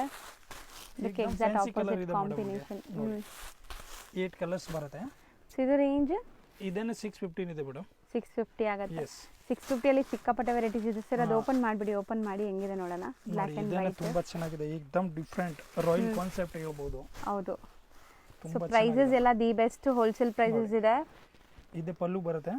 ಇದಕ್ಕೆ ಎಕ್ಸಾಕ್ಟ್ ಆಪೋಸಿಟ್ ಕಾಂಬಿನೇಷನ್. 8 ಕಲರ್ಸ್ ಬರುತ್ತೆ. ಸೊ ಇದು ರೇಂಜ್ ಇದೇನು 615 ಇದೆ ಮೇಡಮ್. 650 ಆಗುತ್ತೆ. ಎಸ್ 650 ಸಿಕ್ಕಾಪಟ್ಟೆ ವೆರೈಟೀಸ್ ಇದೆ ಸರ್. ಅದು ಓಪನ್ ಮಾಡಿಬಿಡಿ, ಓಪನ್ ಮಾಡಿ ಹೆಂಗಿದೆ ನೋಡೋಣ. ಬ್ಲ್ಯಾಕ್ ಆ್ಯಂಡ್ ವೈಟ್ ತುಂಬಾ ಚೆನ್ನಾಗಿದೆ, ಏಕದಮ್ ಡಿಫ್ರೆಂಟ್ ರಾಯಲ್ ಕಾನ್ಸೆಪ್ಟ್ ಹೇಳ್ಬೋದು. ಹೌದು. ಸೊ ತುಂಬಾ ಪ್ರೈಸಸ್ ಎಲ್ಲ ದಿ ಬೆಸ್ಟ್ ಹೋಲ್ಸೇಲ್ ಪ್ರೈಸಸ್ ಇದೆ. ಇದು ಪಲ್ಲು ಬರುತ್ತೆ.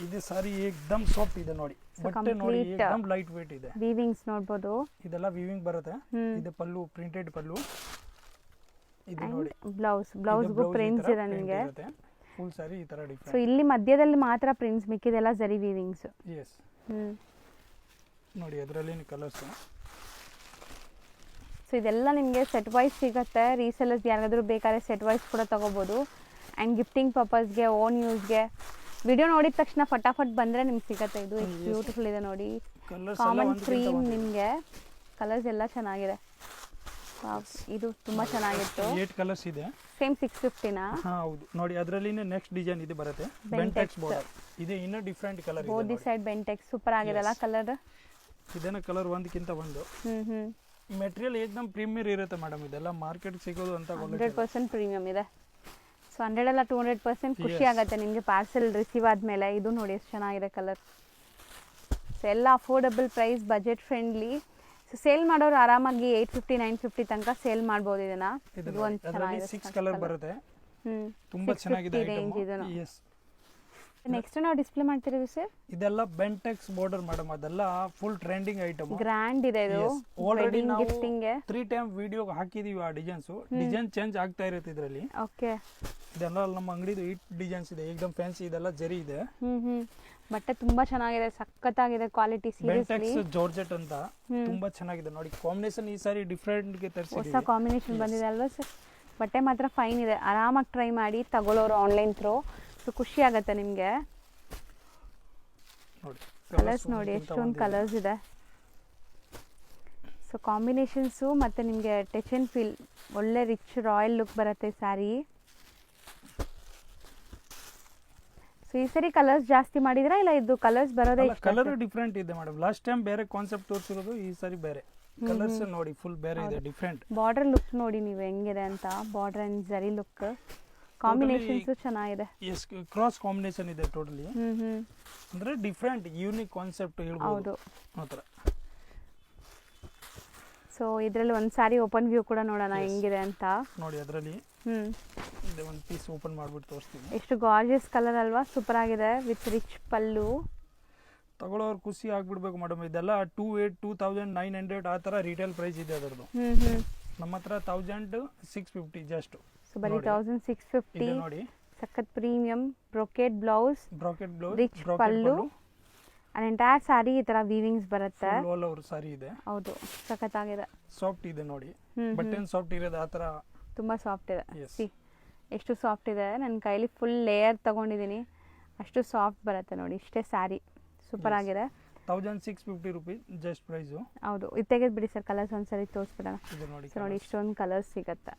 ಇದು ಸಾರಿ ಏಕದಮ್ ಸಾಫ್ಟ್ ಇದೆ ನೋಡಿ. ಬಟ್ಟೆ ನೋಡಿ ಏಕದಮ್ ಲೈಟ್ ವೇಟ್ ಇದೆ. ವೀವಿಂಗ್ಸ್ ನೋಡಬಹುದು. ಇದೆಲ್ಲ ವೀವಿಂಗ್ ಬರುತ್ತೆ. ಇದು ಪಲ್ಲು, ಪ್ರಿಂಟೆಡ್ ಪಲ್ಲು. ಇದು ನೋಡಿ ಬ್ಲೌಸ್ಗೂ ಪ್ರಿಂಟ್ಸ್ ಇದೆ ನಿಮಗೆ. ಫುಲ್ ಸಾರಿ ಈ ತರ ಡಿಫರೆಂಟ್. ಸೊ ಇಲ್ಲಿ ಮಧ್ಯದಲ್ಲಿ ಮಾತ್ರ ಪ್ರಿಂಟ್ಸ್, ಮಿಕ್ಕಿದೆಲ್ಲ ಜರಿ ವೀವಿಂಗ್ಸ್. ಎಸ್ ನೋಡಿ ಅದರಲ್ಲಿ ಕಲರ್ಸ್. ಸೊ ಇದೆಲ್ಲ ನಿಮಗೆ ಸೆಟ್ ವೈಸ್ ಸಿಗುತ್ತೆ. ರೀಸೆಲ್ಲರ್ಸ್ ಯಾರಿಗಾದ್ರೂ ಬೇಕಾದ್ರೆ ಸೆಟ್ ವೈಸ್ ಕೂಡ ತಗೋಬಹುದು. ಆ್ಯಂಡ್ ಗಿಫ್ಟಿಂಗ್ ಪರ್ಪಸ್ಗೆ, ಓನ್ ಯೂಸ್ಗೆ. ವಿಡಿಯೋ ನೋಡಿದ ತಕ್ಷಣ ಫಟಾಫಟ್ ಬಂದರೆ ನಿಮ್ಗೆ ಸಿಗುತ್ತೆ. ಇದು ಎಷ್ಟು ಬ್ಯೂಟಿಫುಲ್ ಇದೆ ನೋಡಿ. ಕಾಮನ್ ಕ್ರೀಮ್ ನಿಮಗೆ. ಕಲರ್ಸ್ ಎಲ್ಲ ಚೆನ್ನಾಗಿದೆ. ಇದು ತುಂಬಾ ಚೆನ್ನಾಗಿತ್ತು. 8 ಕಲರ್ಸ್ ಇದೆ. ಸೇಮ್ 650ನಾ? ಹೌದು ನೋಡಿ ಅದರಲ್ಲಿನೇ ನೆಕ್ಸ್ಟ್ ಡಿಸೈನ್ ಇದೆ ಬರುತ್ತೆ. ಬೆಂಟೆಕ್ಸ್ ಬಾರ್ಡರ್ ಇದೆ. ಇನ್ನೂ ಡಿಫರೆಂಟ್ ಕಲರ್ ಇದೆ. ಬೋದಿ ಸೈಡ್ ಬೆಂಟೆಕ್ಸ್ ಸೂಪರ್ ಆಗಿದೆಲ್ಲ ಕಲರ್. ಇದೇನ ಕಲರ್ ಒಂದಕ್ಕಿಂತ ಒಂದು. ಮೆಟೀರಿಯಲ್ ಏಕದಮ್ ಪ್ರೀಮಿಯರ್ ಇರುತ್ತೆ ಮೇಡಮ್. ಇದೆಲ್ಲ ಮಾರ್ಕೆಟ್ ಸಿಗೋದು ಅಂತ 100% ಪ್ರೀಮಿಯಂ ಇದೆ. ಸೊ 100 ಅಲ್ಲ 200% ಖುಷಿ ಆಗುತ್ತೆ ನಿಮಗೆ ಪಾರ್ಸೆಲ್ ರಿಸೀವ್ ಆದಮೇಲೆ. ಇದು ನೋಡಿ ಎಷ್ಟು ಚೆನ್ನಾಗಿದೆ ಕಲರ್. ಸೊ ಎಲ್ಲ affordable price, budget friendly. So sale ಮಾಡೋರು ಆರಾಮಾಗಿ 850 950 ತನಕ ಸೇಲ್ ಮಾಡ್ಬೋದು ಇದನ್ನ. ಇದು ಒಂದು ಚೆನ್ನಾಗಿದೆ. 6 ಕಲರ್ ಬರುತ್ತೆ. ತುಂಬಾ ಚೆನ್ನಾಗಿದೆ ರೇಂಜ್ ಇದು. ಎಸ್ ನೆಕ್ಸ್ಟ್ ನಾವು ಡಿಸ್ಪ್ಲೇ ಮಾಡ್ತಿರೋದು ಸರ್, ಇದೆಲ್ಲ ಬೆಂಟೆಕ್ಸ್ ಬಾರ್ಡರ್ ಮೇಡಮ್. ಅದೆಲ್ಲ ಫುಲ್ ಟ್ರೆಂಡಿಂಗ್ ಐಟಮ್. ಗ್ರ್ಯಾಂಡ್ ಇದೆ ಇದು. ಆಲ್ರೆಡಿ ನಾವು ಗಿಫ್ಟಿಂಗ್ 3 ಟೈಮ್ ವಿಡಿಯೋ ಹಾಕಿದೀವಿ. ಆ ಡಿಸೈನ್ಸ್ ಡಿಸೈನ್ ಚೇಂಜ್ ಆಗ್ತಾ ಇರುತ್ತೆ ಇದರಲ್ಲಿ. ಓಕೆ. ಇದೆಲ್ಲ ನಮ್ಮ ಅಂಗಡಿದು 8 ಡಿಸೈನ್ಸ್ ಇದೆ. ಏಕದಮ್ ಫ್ಯಾನ್ಸಿ. ಇದೆಲ್ಲ ಜರಿ ಇದೆ. ಬಟ್ಟೆ ತುಂಬಾ ಚೆನ್ನಾಗಿದೆ, ಸಖತ್ತಾಗಿದೆ ಕ್ವಾಲಿಟಿ. ಸೀರಿಯಸ್ಲಿ ಬೆಂಟೆಕ್ಸ್ ಜಾರ್ಜೆಟ್ ಅಂತ ತುಂಬಾ ಚೆನ್ನಾಗಿದೆ ನೋಡಿ. ಕಾಂಬಿನೇಷನ್ ಈ ಸಾರಿ ಡಿಫರೆಂಟ್ ಗೆ ತರಿಸಿದೀವಿ. ಹೊಸ ಕಾಂಬಿನೇಷನ್ ಬಂದಿದೆ ಅಲ್ವಾ ಸರ್? ಬಟ್ಟೆ ಮಾತ್ರ ಫೈನ್ ಇದೆ. ಆರಾಮಾಗಿ ಟ್ರೈ ಮಾಡಿ ತಗೊಳ್ಳೋರು ಆನ್ಲೈನ್ ಥ್ರೂ. ಸೊ ಖುಷಿ ಆಗುತ್ತೆ ನಿಮಗೆ. ನೋಡಿ ಕಲರ್ಸ್ ನೋಡಿ ಎಷ್ಟೊಂದು ಕಲರ್ಸ್ ಇದೆ. ಸೊ ಕಾಂಬಿನೇಷನ್ಸು ಮತ್ತು ನಿಮಗೆ ಟಚ್ ಆ್ಯಂಡ್ ಫೀಲ್ ಒಳ್ಳೆ ರಿಚ್ ರಾಯಲ್ ಲುಕ್ ಬರುತ್ತೆ ಸ್ಯಾರಿ. ಸೊ ಈ ಸರಿ ಕಲರ್ಸ್ ಜಾಸ್ತಿ ಮಾಡಿದ್ರಾ ಇಲ್ಲ ಇದು ಕಲರ್ಸ್ ಬರೋದೇ? ಕಲರ್ ಡಿಫರೆಂಟ್ ಇದೆ ಮೇಡಮ್. ಲಾಸ್ಟ್ ಟೈಮ್ ಬೇರೆ ಕಾನ್ಸೆಪ್ಟ್ ತೋರಿಸಿರೋದು, ಈ ಸಾರಿ ಬೇರೆ ಕಲರ್ಸ್ ನೋಡಿ ಫುಲ್ ಬೇರೆ ಇದೆ, ಡಿಫರೆಂಟ್. ಬಾರ್ಡರ್ ಲುಕ್ ನೋಡಿ ನೀವು ಹೆಂಗಿದೆ ಅಂತ. ಬಾರ್ಡರ್ ಅಂಡ್ ಜರಿ ಲುಕ್ ಕಾಂಬಿನೇಷನ್ಸ್ ಚೆನ್ನಾಗಿದೆ. ಎಸ್ ಕ್ರಾಸ್ ಕಾಂಬಿನೇಷನ್ ಇದೆ ಟೋಟಲಿ. ಅಂದ್ರೆ ಡಿಫರೆಂಟ್ ಯೂನಿಕ್ ಕಾನ್ಸೆಪ್ಟ್ ಹೇಳ್ಬೋದು ಆ ಥರ. ಸೊ ಇದರಲ್ಲಿ ಒಂದು ಸಾರಿ ಓಪನ್ ವ್ಯೂ ಕೂಡ ನೋಡೋಣ ಹೆಂಗಿದೆ ಅಂತ. ನೋಡಿ ಅದರಲ್ಲಿ ಇದೆ ಒಂದು ಪೀಸ್ ಓಪನ್ ಮಾಡ್ಬಿಟ್ಟು ತೋರಿಸ್ತೀನಿ. ಎಷ್ಟು ಗಾರ್ಜಿಯಸ್ ಕಲರ್ ಅಲ್ವಾ? ಸೂಪರ್ ಆಗಿದೆ ವಿತ್ ರಿಚ್ ಪಲ್ಲು. ತಗೊಳ್ಳೋರು ಖುಷಿ ಆಗ್ಬಿಡ್ಬೇಕು ಮೇಡಮ್. ಇದೆಲ್ಲ 2900 ಆ ಥರ ರಿಟೇಲ್ ಪ್ರೈಸ್ ಇದೆ ಅದರದ್ದು. ನಮ್ಮ ಹತ್ರ 1650 ಜಸ್ಟ್. ಸೊ ಬರೀ 1650 ನೋಡಿ. ಸಖತ್ premium brocade blouse, rich pallu, and entire sari ಈ ತರ ವೀವಿಂಗ್ಸ್ ಬರುತ್ತೆ. ಆಲ್ ಓವರ್ ಸಾರಿ ಇದೆ. ಹೌದು, ಸಖತ್ ಆಗಿದೆ. ಸಾಫ್ಟ್ ಇದೆ ನೋಡಿ. ಬಟನ್ ಸಾಫ್ಟ್ ಇರೋದು ಆ ಥರ ತುಂಬ ಸಾಫ್ಟ್ ಇದೆ. ಸಿ ಎಷ್ಟು ಸಾಫ್ಟ್ ಇದೆ. ನನ್ನ ಕೈಲಿ ಫುಲ್ ಲೇಯರ್ ತಗೊಂಡಿದ್ದೀನಿ, ಅಷ್ಟು ಸಾಫ್ಟ್ ಬರುತ್ತೆ ನೋಡಿ. ಇಷ್ಟೇ ಸ್ಯಾರಿ ಸೂಪರ್ ಆಗಿದೆ. 1650 ರೂಪೀಸ್ ಜಸ್ಟ್ ಪ್ರೈಸು. ಹೌದು, ಇದು ತೆಗೆದ್ಬಿಡಿ ಸರ್. ಕಲರ್ಸ್ ಒಂದ್ಸರಿ ತೋರಿಸ್ಬಿಡೋಣ. ನೋಡಿ ನೋಡಿ ಇಷ್ಟೊಂದು ಕಲರ್ಸ್ ಸಿಗುತ್ತೆ.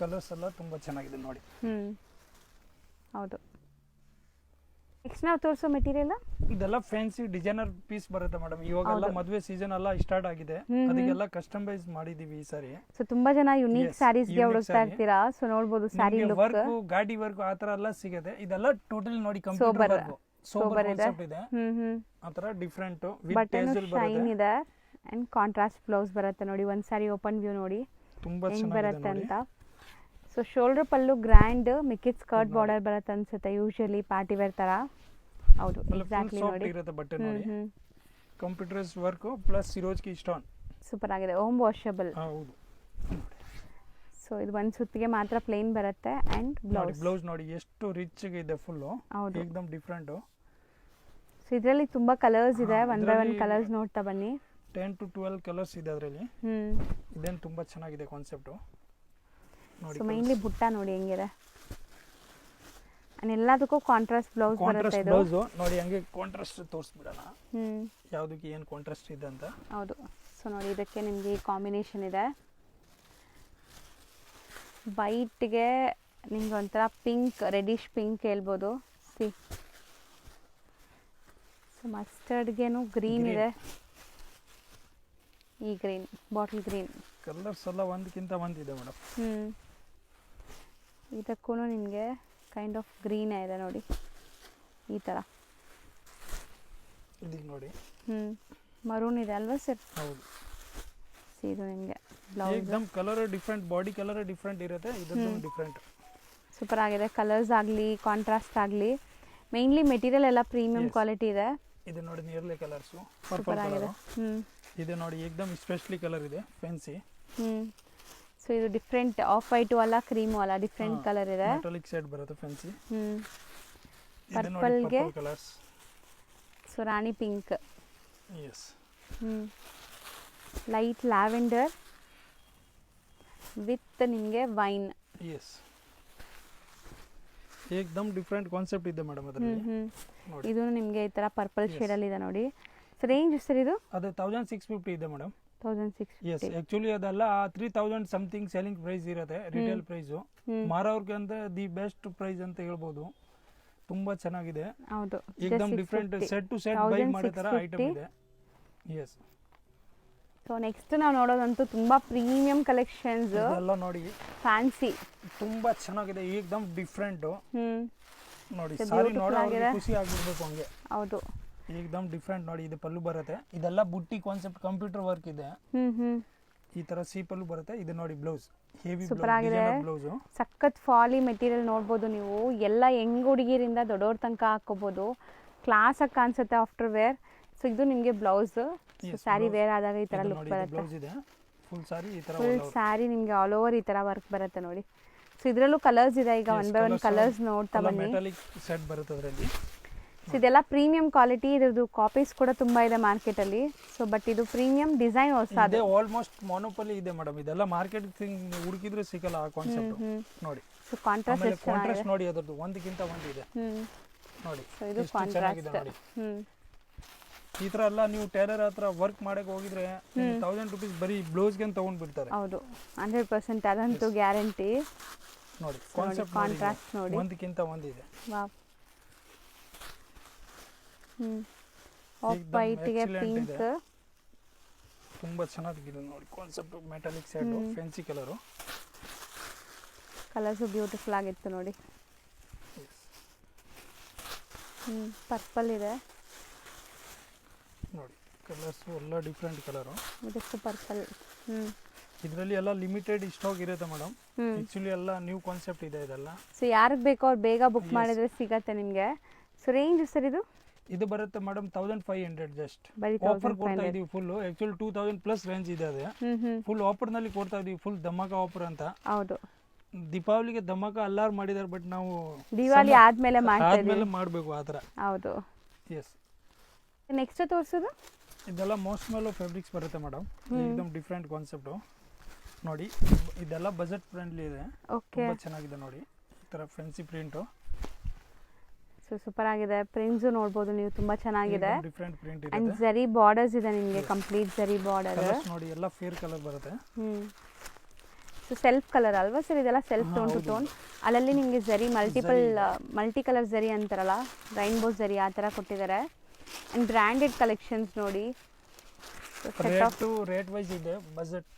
ಕಲರ್ಸ್ ಎಲ್ಲ ತುಂಬ ಚೆನ್ನಾಗಿದೆ ನೋಡಿ. ಹೌದು. ನೆಕ್ಸ್ಟ್ ನಾವು ತೋರಿಸೋ ಮೆಟೀರಿಯಲ್ ಇದೆಲ್ಲ ಫ್ಯಾನ್ಸಿ ಡಿಸೈನರ್ ಪೀಸ್ ಬರುತ್ತೆ ಮೇಡಮ್. ಇವಾಗೆಲ್ಲ ಮದುವೆ ಸೀಸನ್ ಎಲ್ಲ ಸ್ಟಾರ್ಟ್ ಆಗಿದೆ, ಅದಕ್ಕೆಲ್ಲ ಕಸ್ಟಮೈಸ್ ಮಾಡಿದೀವಿ ಈ ಸಾರಿ. ಸೊ ತುಂಬಾ ಜನ ಯುನೀಕ್ ಸ್ಯಾರೀಸ್ ಗೆ ಹುಡುಕ್ತಾ ಇರ್ತೀರಾ. ಸೊ ನೋಡಬಹುದು ಸ್ಯಾರಿ ಲುಕ್, ವರ್ಕ್, ಗಾಡಿ ವರ್ಕ್ ಆ ತರ ಎಲ್ಲ ಸಿಗುತ್ತೆ. ಇದೆಲ್ಲ ಟೋಟಲ್ ನೋಡಿ ಕಂಪ್ಯೂಟರ್ ವರ್ಕ್, ಸೋಬರ್ ಕಾನ್ಸೆಪ್ಟ್ ಇದೆ. ಆ ತರ ಡಿಫರೆಂಟ್ ವಿತ್ ಟೇಸಲ್ ಬರುತ್ತೆ ಇದೆ. ಅಂಡ್ ಕಾಂಟ್ರಾಸ್ಟ್ ಬ್ಲೌಸ್ ಬರುತ್ತೆ ನೋಡಿ. ಒಂದ್ ಸಾರಿ ಓಪನ್ ವ್ಯೂ ನೋಡಿ ತುಂಬಾ ಚೆನ್ನಾಗಿ ಬರುತ್ತೆ ಅಂತ. ಸೊ ಶೋಲ್ಡರ್ ಪಲ್ಲು ಗ್ರ್ಯಾಂಡ್, ಮಿಕ್ಕಿದ್ ಸ್ಕರ್ಟ್ ಬಾರ್ಡರ್ ಬರುತ್ತೆ ಅನ್ಸುತ್ತೆ ಯೂಶುವಲಿ ಪಾರ್ಟಿ ವೇರ್ ತರ. ಹೌದು, ಎಕ್ಸಾಕ್ಟ್ಲಿ ನೋಡಿ ಇರುತ್ತೆ ಬಟ್ಟೆ ನೋಡಿ. Computers work plus Swarovski stone super ಆಗಿದೆ. Home washable. ಹೌದು. ಸೊ ಇದು ಒಂದು ಸುತ್ತಿಗೆ ಮಾತ್ರ ಪ್ಲೇನ್ ಬರುತ್ತೆ. ಅಂಡ್ ಬ್ಲೌಸ್ ನೋಡಿ ಎಷ್ಟು ರಿಚ್ ಇದೆ ಫುಲ್. ಹೌದು, ಏಕದಮ್ ಡಿಫರೆಂಟ್. ಸೊ ಇದರಲ್ಲಿ ತುಂಬಾ ಕಲರ್ಸ್ ಇದೆ. ಒನ್ ಬೈ ಒನ್ ಕಲರ್ಸ್ ನೋಡ್ತಾ ಬನ್ನಿ. 10 to 12 ಕಲರ್ಸ್ ಇದೆ ಅದರಲ್ಲಿ. ಇದೇನು ತುಂಬಾ ಚೆನ್ನಾಗಿದೆ ಕಾನ್ಸೆಪ್ಟ್ ನೋಡಿ. ಸೊ ಮೈನ್ಲಿ ಬುಟ್ಟ ನೋಡಿ ಹೆಂಗಿದೆ. ಎಲ್ಲದಕ್ಕೂ ಕಾಂಟ್ರಾಸ್ಟ್ ಬ್ಲೌಸ್ ಬರುತ್ತೆ ಕಾಂಟ್ರಾಸ್ಟ್ ಇದು. ಬ್ಲೌಸು ನೋಡಿ, ಹಂಗೆ ಕಾಂಟ್ರಾಸ್ಟ್ ತೋರಿಸ್ಬಿಡೋಣ ಹ್ಞೂ ಯಾವುದಕ್ಕೆ ಏನು ಕಾಂಟ್ರಾಸ್ಟ್ ಇದೆ ಅಂತ. ಹೌದು. ಸೊ ನೋಡಿ, ಇದಕ್ಕೆ ನಿಮಗೆ ಈ ಕಾಂಬಿನೇಷನ್ ಇದೆ. ವೈಟ್ಗೆ ನಿಮ್ಗೆ ಒಂಥರ ಪಿಂಕ್, ರೆಡಿಶ್ ಪಿಂಕ್ ಹೇಳ್ಬೋದು. ಸಿ, ಸೊ ಮಸ್ಟರ್ಡ್ಗೇನು ಗ್ರೀನ್ ಇದೆ, ಈ ಗ್ರೀನ್, ಬಾಟಲ್ ಗ್ರೀನ್. ಕಲರ್ಸ್ ಎಲ್ಲ ಒಂದಕ್ಕಿಂತ ಒಂದಿದೆ ಮೇಡಮ್. ಇದಕ್ಕೂ ನಿಮಗೆ ಕೈಂಡ್ ಆಫ್ ಗ್ರೀನೇ ಇದೆ ನೋಡಿ, ಈ ಥರ. ಇದೀಗ ನೋಡಿ, ಮರೂನ್ ಇದೆ ಅಲ್ವಾ ಸರ್? ಹೌದು. ಇದು ನಿಮಗೆ ಬ್ಲೌಸ್ ಏಕ್ದಮ್ colour different, body colour different ಇರುತ್ತೆ, ಇದೊಂದು ಡಿಫ್ರೆಂಟ್. ಸೂಪರ್ ಆಗಿದೆ. ಕಲರ್ಸ್ ಆಗಲಿ, ಕಾಂಟ್ರಾಸ್ಟ್ ಆಗಲಿ, ಮೇನ್ಲಿ ಮೆಟೀರಿಯಲ್ ಎಲ್ಲ ಪ್ರೀಮಿಯಂ ಕ್ವಾಲಿಟಿ ಇದೆ. ಇದು ನೋಡಿ ನಿಯರ್ಲಿ ಕಲರ್ಸು, ಸೂಪರ್ ಪರ್ಪಲ್ ಆಗಿದೆ. ಕಲರ್. ಇದು ನೋಡಿ ಏಕ್ದಮ್ ಸ್ಪೆಷಲಿ ಕಲರ್ ಇದೆ, ಫ್ಯಾನ್ಸಿ. ಸೊ ಇದು ಡಿಫ್ರೆಂಟ್, ಆಫ್ ವೈಟು ಅಲ್ಲ, ಕ್ರೀಮು ಅಲ್ಲ, ಡಿಫ್ರೆಂಟ್ ಕಲರ್ ಇದೆ. ಮೆಟಾಲಿಕ್ ಶೇಡ್ ಬರುತ್ತೆ, ಫ್ಯಾನ್ಸಿ. ಪರ್ಪಲ್ಗೆ colours, so rani pink, yes, light lavender with ನಿಮಗೆ ವೈನ್. ಎಸ್, ಏಕ್ದಮ್ ಡಿಫ್ರೆಂಟ್ ಕಾನ್ಸೆಪ್ಟ್ ಇದೆ ಮೇಡಮ್ ಅದರಲ್ಲಿ. ನೋಡಿ, ಇದು ನಿಮಗೆ ಈ ಥರ ಪರ್ಪಲ್ ಶೇಡಲ್ಲಿ ಇದೆ ನೋಡಿ. ಸೊ ರೇಂಜ್ ಸರ್ ಇದು? ಅದು 1650 ಇದೆ ಮೇಡಮ್. 1650. ಎಸ್, ಆಕ್ಚುಲಿ ಅದೆಲ್ಲ 3000 ಸಮಥಿಂಗ್ ಸೆಲ್ಲಿಂಗ್ ಪ್ರೈಸ್ ಇರುತ್ತೆ, ರಿಟೇಲ್ ಪ್ರೈಸು. ಮಾರೋರ್ಗೆ ಅಂತ ದಿ ಬೆಸ್ಟ್ ಪ್ರೈಸ್ ಅಂತ ಹೇಳ್ಬೋದು. ತುಂಬಾ ಚೆನ್ನಾಗಿದೆ. ಹೌದು, ಏಕ್ದಮ್ different, set to set buy ಮಾಡೋ ತರ ಐಟಮ್ ಇದೆ. ಎಸ್. ಸೊ ನೆಕ್ಸ್ಟ್ ನಾವು ನೋಡೋದಂತೂ ತುಂಬಾ ಪ್ರೀಮಿಯಂ ಕಲೆಕ್ಷನ್ಸ್. ಎಲ್ಲ ನೋಡಿ, ಫ್ಯಾನ್ಸಿ, ತುಂಬಾ ಚೆನ್ನಾಗಿದೆ, ಏಕ್ದಮ್ ಡಿಫ್ರೆಂಟ್. ನೋಡಿ, ಸಾರಿ ನೋಡೋರಿಗೆ ಖುಷಿ ಆಗಿರ್ಬೇಕು ಹಂಗೆ. ಹೌದು, ಏಕ್ದಮ್ ಡಿಫ್ರೆಂಟ್. ನೋಡಿ, ಇದು ಪಲ್ಲು ಬರುತ್ತೆ, ಇದೆಲ್ಲ ಬುಟ್ಟಿ ಕಾನ್ಸೆಪ್ಟ್, ಕಂಪ್ಯೂಟರ್ ವರ್ಕ್ ಇದೆ. ಈ ತರ ಸಿ ಪಲ್ಲು ಬರುತ್ತೆ. ಇದು ನೋಡಿ ಬ್ಲೌಸ್, ಹೆವಿ ಬ್ಲೌಸ್, ಸಖತ್ ಫಾಲಿ ಮೆಟೀರಿಯಲ್ ನೋಡ್ಬೋದು ನೀವು. ಎಲ್ಲ ಯಂಗ್ ಹುಡುಗಿರಿಂದ ದೊಡ್ಡವ್ರ ತನಕ ಹಾಕೋಬಹುದು, ಕ್ಲಾಸ್ ಆಗಿ ಕಾಣಿಸುತ್ತೆ ಆಫ್ಟರ್ ವೇರ್. ಸೊ ಇದು ನಿಮಗೆ ಬ್ಲೌಸ್, ಸ್ಯಾರಿ ವೇರ್ ಆದಾಗ ಈ ತರ ಲುಕ್ ಬರುತ್ತೆ. ಫುಲ್ ಸ್ಯಾರಿ ನಿಮಗೆ ಆಲ್ ಓವರ್ ಈ ತರ ವರ್ಕ್ ಬರುತ್ತೆ ನೋಡಿ. ಸೊ ಇದರಲ್ಲೂ ಕಲರ್ಸ್ ಇದೆ, ಈಗ ಒನ್ ಬೈ ಒನ್ ಕಲರ್ಸ್ ನೋಡ್ತಾ ಬನ್ನಿ. ಮೆಟಾಲಿಕ್ ಸೆಟ್ ಬರುತ್ತೆ ಅದರಲ್ಲಿ. ಸೊ ಇದೆಲ್ಲ ಪ್ರೀಮಿಯಂ ಕ್ವಾಲಿಟಿ, ಇದ್ರದ್ದು ಕಾಪೀಸ್ ಕೂಡ ತುಂಬಾ ಇದೆ ಮಾರ್ಕೆಟ್ ಅಲ್ಲಿ. ಸೊ ಬಟ್ ಇದು ಪ್ರೀಮಿಯಂ ಡಿಸೈನ್ ಹೊಸ, ಇದೆ ಆಲ್ಮೋಸ್ಟ್ ಮೊನೋಪಲಿ ಇದೆ ಮೇಡಮ್. ಇದೆಲ್ಲ ಮಾರ್ಕೆಟ್ ಹುಡುಕಿದ್ರೆ ಸಿಗಲ್ಲ ಆ ಕಾನ್ಸೆಪ್ಟ್. ನೋಡಿ, ಸೊ ಕಾಂಟ್ರಾಸ್ಟ್ ನೋಡಿ, ಅದರದ್ದು ಒಂದಕ್ಕಿಂತ ಒಂದಿದೆ ನೋಡಿ. ಸೊ ಇದು ಕಾಂಟ್ರಾಸ್ಟ್. ಈ ತರ ಎಲ್ಲ ನೀವು ಟೈಲರ್ ಹತ್ರ ವರ್ಕ್ ಮಾಡಕ್ಕೆ ಹೋಗಿದ್ರೆ 1000 ರೂಪೀಸ್ ಬರೀ ಬ್ಲೌಸ್ಗೆ ತಗೊಂಡ್ ಬಿಡ್ತಾರೆ. ಹೌದು, 100% ಅದಂತೂ ಗ್ಯಾರಂಟಿ. ನೋಡಿ, ಕಾನ್ಸೆಪ್ಟ್ ಕಾಂಟ್ರಾಸ್ಟ್ ನೋಡಿ, ಒಂದಕ್ಕಿಂತ ಒಂದಿದೆ. ವಾವ್. ಆಫ್ ವೈಟ್ ಗೆ ಪಿಂಕ್, ತುಂಬಾ ಚೆನ್ನಾಗಿದೆ ನೋಡಿ concept. Metallic shade, fancy colour, colours beautiful ಆಗಿತ್ತು ನೋಡಿ. ಪರ್ಪಲ್ ಇದೆ ನೋಡಿ, ಕಲರ್ಸ್ ಎಲ್ಲ ಡಿಫ್ರೆಂಟ್ ಕಲರು. ಇದಕ್ಕೂ ಪರ್ಪಲ್. ಇದರಲ್ಲಿ ಎಲ್ಲ ಲಿಮಿಟೆಡ್ ಸ್ಟಾಕ್ ಇರುತ್ತೆ ಮೇಡಮ್. ಆಕ್ಚುಲಿ ಎಲ್ಲ ನ್ಯೂ ಕಾನ್ಸೆಪ್ಟ್ ಇದೆ ಇದೆಲ್ಲ. ಸೊ ಯಾರಿಗೆ ಬೇಕೋ ಅವ್ರು ಬೇಗ ಬುಕ್ ಮಾಡಿದ್ರೆ ಸಿಗತ್ತೆ ನಿಮಗೆ. ಸೊ ರೇಂಜ್ ಸರ್ ಇದು ಬರುತ್ತೆ ಮೇಡಮ್ 1500 ಜಸ್ಟ್. ಬರೀ ಆಫರ್ ಕೊಡ್ತಾ ಇದೀವಿ ಫುಲ್. ಆಕ್ಚುಲಿ 2000 ಪ್ಲಸ್ ರೇಂಜ್ ಇದೆ ಅದೇ. ಫುಲ್ ಆಫರ್ ನಲ್ಲಿ ಕೊಡ್ತಾ ಇದೀವಿ, ಫುಲ್ ಧಮಾಕ ಆಫರ್ ಅಂತ. ಹೌದು, ದೀಪಾವಳಿಗೆ ಧಮಾಕ ಎಲ್ಲಾರು ಮಾಡಿದಾರೆ, ಬಟ್ ನಾವು ದಿವಾಲಿ ಆದ್ಮೇಲೆ ಮಾಡಬೇಕು ಆ ತರ. ಹೌದು. ಎಸ್. ನೆಕ್ಸ್ಟ್ ತೋರಿಸೋದು ಇದೆಲ್ಲ ಮಾರ್ಶ್ಮೆಲ್ಲೋ ಫ್ಯಾಬ್ರಿಕ್ಸ್ ಬರುತ್ತೆ ಮೇಡಮ್. ಏಕದಮ್ ಡಿಫ್ರೆಂಟ್ ಕಾನ್ಸೆಪ್ಟ್ ನೋಡಿ. ಇದೆಲ್ಲ ಬಜೆಟ್ ಫ್ರೆಂಡ್ಲಿ ಇದೆ, ತುಂಬಾ ಚೆನ್ನಾಗಿದೆ ನೋಡಿ. ಈ ತರ ಫ್ಯಾನ್ಸಿ ಪ್ರಿಂಟ್, ಸೊ ಸೂಪರ್ ಆಗಿದೆ. ಪ್ರಿಂಟ್ಸ್ ನೋಡಬಹುದು ನೀವು, ತುಂಬಾ ಚೆನ್ನಾಗಿದೆ. ಡಿಫರೆಂಟ್ ಪ್ರಿಂಟ್ ಇದೆ ಅಂಡ್ ಜರಿ ಬಾರ್ಡರ್ಸ್ ಇದೆ ನಿಮಗೆ, ಕಂಪ್ಲೀಟ್ ಜರಿ ಬಾರ್ಡರ್. ಕಲರ್ಸ್ ನೋಡಿ, ಎಲ್ಲ ಫೇರ್ ಕಲರ್ ಬರುತ್ತೆ. ಸೊ ಸೆಲ್ಫ್ ಕಲರ್ ಅಲ್ವಾ ಸರ್ ಇದೆಲ್ಲ? Self tone to tone. ಅಲ್ಲಲ್ಲಿ ನಿಮಗೆ ಜರಿ ಮಲ್ಟಿ ಕಲರ್ ಜರಿ ಅಂತಾರಲ್ಲ, ರೈನ್ಬೋ ಜರಿ ಆ ಥರ ಕೊಟ್ಟಿದ್ದಾರೆ. ಅಂಡ್ ಬ್ರ್ಯಾಂಡೆಡ್ ಕಲೆಕ್ಷನ್ಸ್ ನೋಡಿ. ರೇಟ್ ವೈಸ್ ಇದೆ, ಬಜೆಟ್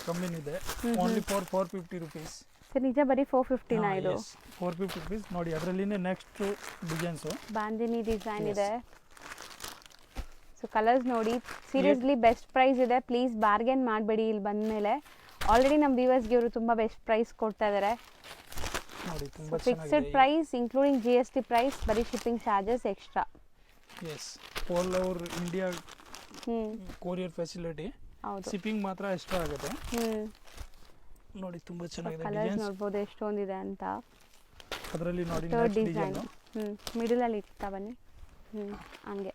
ಕಮ್ಮಿ ಇದೆ. Only for 450 rupees. ಸರ್ ನಿಜ ಬರೀ 450 ನಾ ಇದು? 450 ರೂಪೀಸ್ ನೋಡಿ. ಅದರಲ್ಲಿನೇ ನೆಕ್ಸ್ಟ್ ಡಿಸೈನ್ಸ್ ಬಾಂದಿನಿ ಡಿಸೈನ್ ಇದೆ. ಸೊ ಕಲರ್ಸ್ ನೋಡಿ, ಸೀರಿಯಸ್ಲಿ ಬೆಸ್ಟ್ ಪ್ರೈಸ್ ಇದೆ. ಪ್ಲೀಸ್ ಬಾರ್ಗೇನ್ ಮಾಡಬೇಡಿ ಇಲ್ಲಿ ಬಂದಮೇಲೆ. ಆಲ್ರೆಡಿ ನಮ್ಮ ವ್ಯೂವರ್ಸ್ಗೆ ಇವರು ತುಂಬ ಬೆಸ್ಟ್ ಪ್ರೈಸ್ ಕೊಡ್ತಾ ಇದ್ದಾರೆ. Fixed price including GST price, ಬರೀ shipping charges extra. Yes, all over India courier facility. ಹೌದು, ಶಿಪ್ಪಿಂಗ್ ಮಾತ್ರ ಎಕ್ಸ್ಟ್ರಾ ಆಗುತ್ತೆ. ನೋಡಿ, ತುಂಬಾ ಚೆನ್ನಾಗಿದೆ. ಕಲರ್ಸ್ ನೋಡಬಹುದು ಎಷ್ಟೊಂದಿದೆ ಅಂತ. ಅದರಲ್ಲಿ ನೋಡಿ ನೆಕ್ಸ್ಟ್ ಡಿಸೈನ್ ಮಿಡಲ್ ಅಲ್ಲಿ ಇಡ್ತಾ ಬನ್ನಿ. ಹಂಗೆ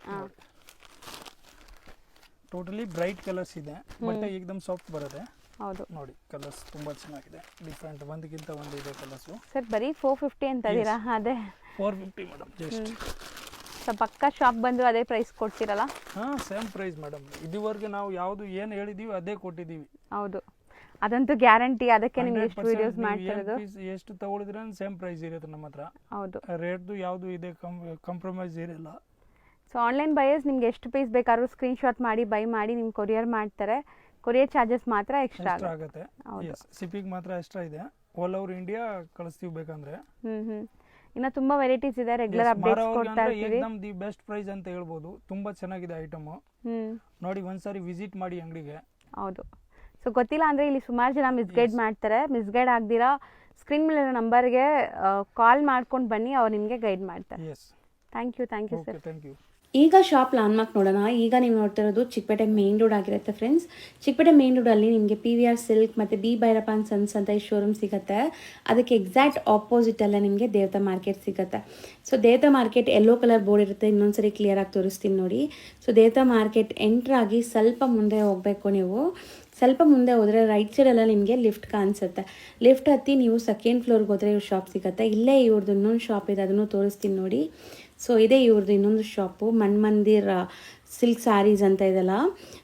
ಟೋಟಲಿ ಬ್ರೈಟ್ ಕಲರ್ಸ್ ಇದೆ, ಬಟ್ ಏಕದಮ್ ಸಾಫ್ಟ್ ಬರುತ್ತೆ. ಹೌದು ನೋಡಿ ಕಲರ್ಸ್ ತುಂಬಾ ಚೆನ್ನಾಗಿದೆ, ಡಿಫ್ರೆಂಟ್ ಒಂದಕ್ಕಿಂತ ಒಂದು ಇದೆ ಕಲರ್ಸು. ಸರ್ ಬರೀ 450 ಅಂತ ಇದೀರಾ? ಅದೇ 450 ಮೇಡಮ್ ಜಸ್ಟ್. ಸೊ ಪಕ್ಕ ಶಾಪ್ ಬಂದು ಅದೇ ಪ್ರೈಸ್ ಕೊಡ್ತೀರಲ್ಲ? ಹಾಂ ಸೇಮ್ ಪ್ರೈಸ್ ಮೇಡಮ್. ಇದುವರೆಗೆ ನಾವು ಯಾವುದು ಏನು ಹೇಳಿದೀವಿ ಅದೇ ಕೊಟ್ಟಿದ್ದೀವಿ. ಹೌದು, ಅದಂತೂ ಗ್ಯಾರಂಟಿ. ಅದಕ್ಕೆ ನಿಮ್ಗೆ ಎಷ್ಟು ವಿಡಿಯೋಸ್ ಮಾಡ್ತಿರೋದು. ಎಷ್ಟು ತಗೊಳಿದ್ರೆ ಸೇಮ್ ಪ್ರೈಸ್ ಇರುತ್ತೆ ನಮ್ಮ ಹತ್ರ. ಹೌದು, ರೇಟ್ದು ಯಾವುದು ಇದೆ ಕಾಂಪ್ರಮೈಸ್ ಇರಲ್ಲ. ಸೊ ಆನ್ಲೈನ್ ಬೈಯರ್ಸ್ ನಿಮ್ಗೆ ಎಷ್ಟು ಪೀಸ್ ಬೇಕಾದ್ರೂ ಸ್ಕ್ರೀನ್ಶಾಟ್ ಮಾಡಿ ಬೈ ಮಾಡಿ ನಿಮ್ಗೆ ಕೊರಿಯರ್ ಮಾಡ್ತಾರೆ. ಕೊರಿಯರ್ ಚಾರ್ಜಸ್ ಮಾತ್ರ ಎಕ್ಸ್ಟ್ರಾ ಆಗುತ್ತೆ. ಶಿಪ್ಪಿಂಗ್ ಮಾತ್ರ ಎಕ್ಸ್ಟ್ರಾ ಇದೆ. ಆಲ್ ಓವರ್ ಇಂಡಿಯಾ ಕಳಿಸ್ತೀವಿ ಬೇಕಂದ್ರೆ. ಇನ್ನ ತುಂಬಾ ವೆರೈಟೀಸ್ ಇದೆ, ರೆಗ್ಯುಲರ್ ಅಪ್ಡೇಟ್ಸ್ ಕೊಡ್ತಾ ಇರ್ತೀವಿ. ಏಕದಮ್ ದಿ ಬೆಸ್ಟ್ ಪ್ರೈಸ್ ಅಂತ ಹೇಳ್ಬೋದು. ತುಂಬಾ ಚೆನ್ನಾಗಿದೆ ಐಟಮ್. ನೋಡಿ ಒಂದ್ಸಾರಿ ವಿಸಿಟ್ ಮಾಡಿ ಅಂಗಡಿಗೆ. ಹೌದು, ಸೊ ಗೊತ್ತಿಲ್ಲ ಅಂದರೆ ಇಲ್ಲಿ ಸುಮಾರು ಜನ ಮಿಸ್ಗೈಡ್ ಮಾಡ್ತಾರೆ. ಮಿಸ್ಗೈಡ್ ಆಗದಿರಾ ಸ್ಕ್ರೀನ್ ಮೇಲೆ ನಂಬರ್ಗೆ ಕಾಲ್ ಮಾಡ್ಕೊಂಡು ಬನ್ನಿ, ಅವ್ರು ನಿಮಗೆ ಗೈಡ್ ಮಾಡ್ತಾರೆ. Thank you sir. Thank you. ಈಗ ಶಾಪ್ ಲ್ಯಾಂಡ್ಮಾರ್ಕ್ ನೋಡೋಣ. ಈಗ ನೀವು ನೋಡ್ತಿರೋದು ಚಿಕ್ಕಪೇಟೆ ಮೇನ್ ರೋಡ್ ಆಗಿರುತ್ತೆ ಫ್ರೆಂಡ್ಸ್. ಚಿಕ್ಕಪೇಟೆ ಮೇನ್ ರೋಡಲ್ಲಿ ನಿಮಗೆ PVR ಸಿಲ್ಕ್ ಮತ್ತು ಬಿ ಭೈರಪ್ಪ ಅಂಡ್ ಸನ್ಸ್ ಅಂತ ಈ ಶೋರೂಮ್ ಸಿಗುತ್ತೆ. ಅದಕ್ಕೆ ಎಕ್ಸಾಕ್ಟ್ ಆಪೋಸಿಟಲ್ಲೇ ನಿಮಗೆ ದೇವತಾ ಮಾರ್ಕೆಟ್ ಸಿಗುತ್ತೆ. ಸೊ ದೇವತಾ ಮಾರ್ಕೆಟ್ ಯೆಲ್ಲೋ ಕಲರ್ ಬೋರ್ಡ್ ಇರುತ್ತೆ. ಇನ್ನೊಂದ್ಸರಿ ಕ್ಲಿಯರಾಗಿ ತೋರಿಸ್ತೀನಿ ನೋಡಿ. ಸೊ ದೇವತಾ ಮಾರ್ಕೆಟ್ ಎಂಟ್ರಾಗಿ ಸ್ವಲ್ಪ ಮುಂದೆ ಹೋಗಬೇಕು. ನೀವು ಸ್ವಲ್ಪ ಮುಂದೆ ಹೋದರೆ ರೈಟ್ ಸೈಡೆಲ್ಲ ನಿಮಗೆ ಲಿಫ್ಟ್ ಕಾಣಿಸುತ್ತೆ. ಲಿಫ್ಟ್ ಹತ್ತಿ ನೀವು ಸೆಕೆಂಡ್ ಫ್ಲೋರ್ಗೆ ಹೋದರೆ ಇವ್ರ ಶಾಪ್ ಸಿಗುತ್ತೆ. ಇಲ್ಲೇ ಇವ್ರದ್ದು ಇನ್ನೊಂದು ಶಾಪ್ ಇದೆ, ಅದನ್ನು ತೋರಿಸ್ತೀನಿ ನೋಡಿ. ಸೊ ಇದೇ ಇವ್ರದ್ದು ಇನ್ನೊಂದು ಶಾಪು, ಮನ್ಮಂದಿರ್ ಸಿಲ್ಕ್ ಸ್ಯಾರೀಸ್ ಅಂತ ಇದೆಲ್ಲ.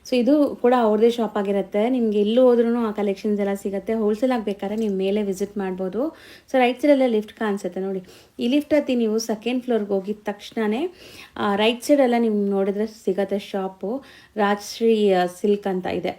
ಸೊ ಇದು ಕೂಡ ಅವ್ರದ್ದೇ ಶಾಪ್ ಆಗಿರುತ್ತೆ. ನಿಮಗೆ ಎಲ್ಲೂ ಹೋದ್ರೂ ಆ ಕಲೆಕ್ಷನ್ಸ್ ಎಲ್ಲ ಸಿಗುತ್ತೆ. ಹೋಲ್ಸೇಲ್ ಆಗಬೇಕಾದ್ರೆ ನೀವು ಮೇಲೆ ವಿಸಿಟ್ ಮಾಡ್ಬೋದು. ಸೊ ರೈಟ್ ಸೈಡಲ್ಲೇ ಲಿಫ್ಟ್ ಕಾಣಿಸುತ್ತೆ ನೋಡಿ. ಈ ಲಿಫ್ಟ್ ಹತ್ತಿ ನೀವು ಸೆಕೆಂಡ್ ಫ್ಲೋರ್ಗೆ ಹೋಗಿದ ತಕ್ಷಣವೇ ರೈಟ್ ಸೈಡೆಲ್ಲ ನಿಮ್ಗೆ ನೋಡಿದ್ರೆ ಸಿಗುತ್ತೆ ಶಾಪು. ರಾಜಶ್ರೀ ಸಿಲ್ಕ್ ಅಂತ ಇದೆ.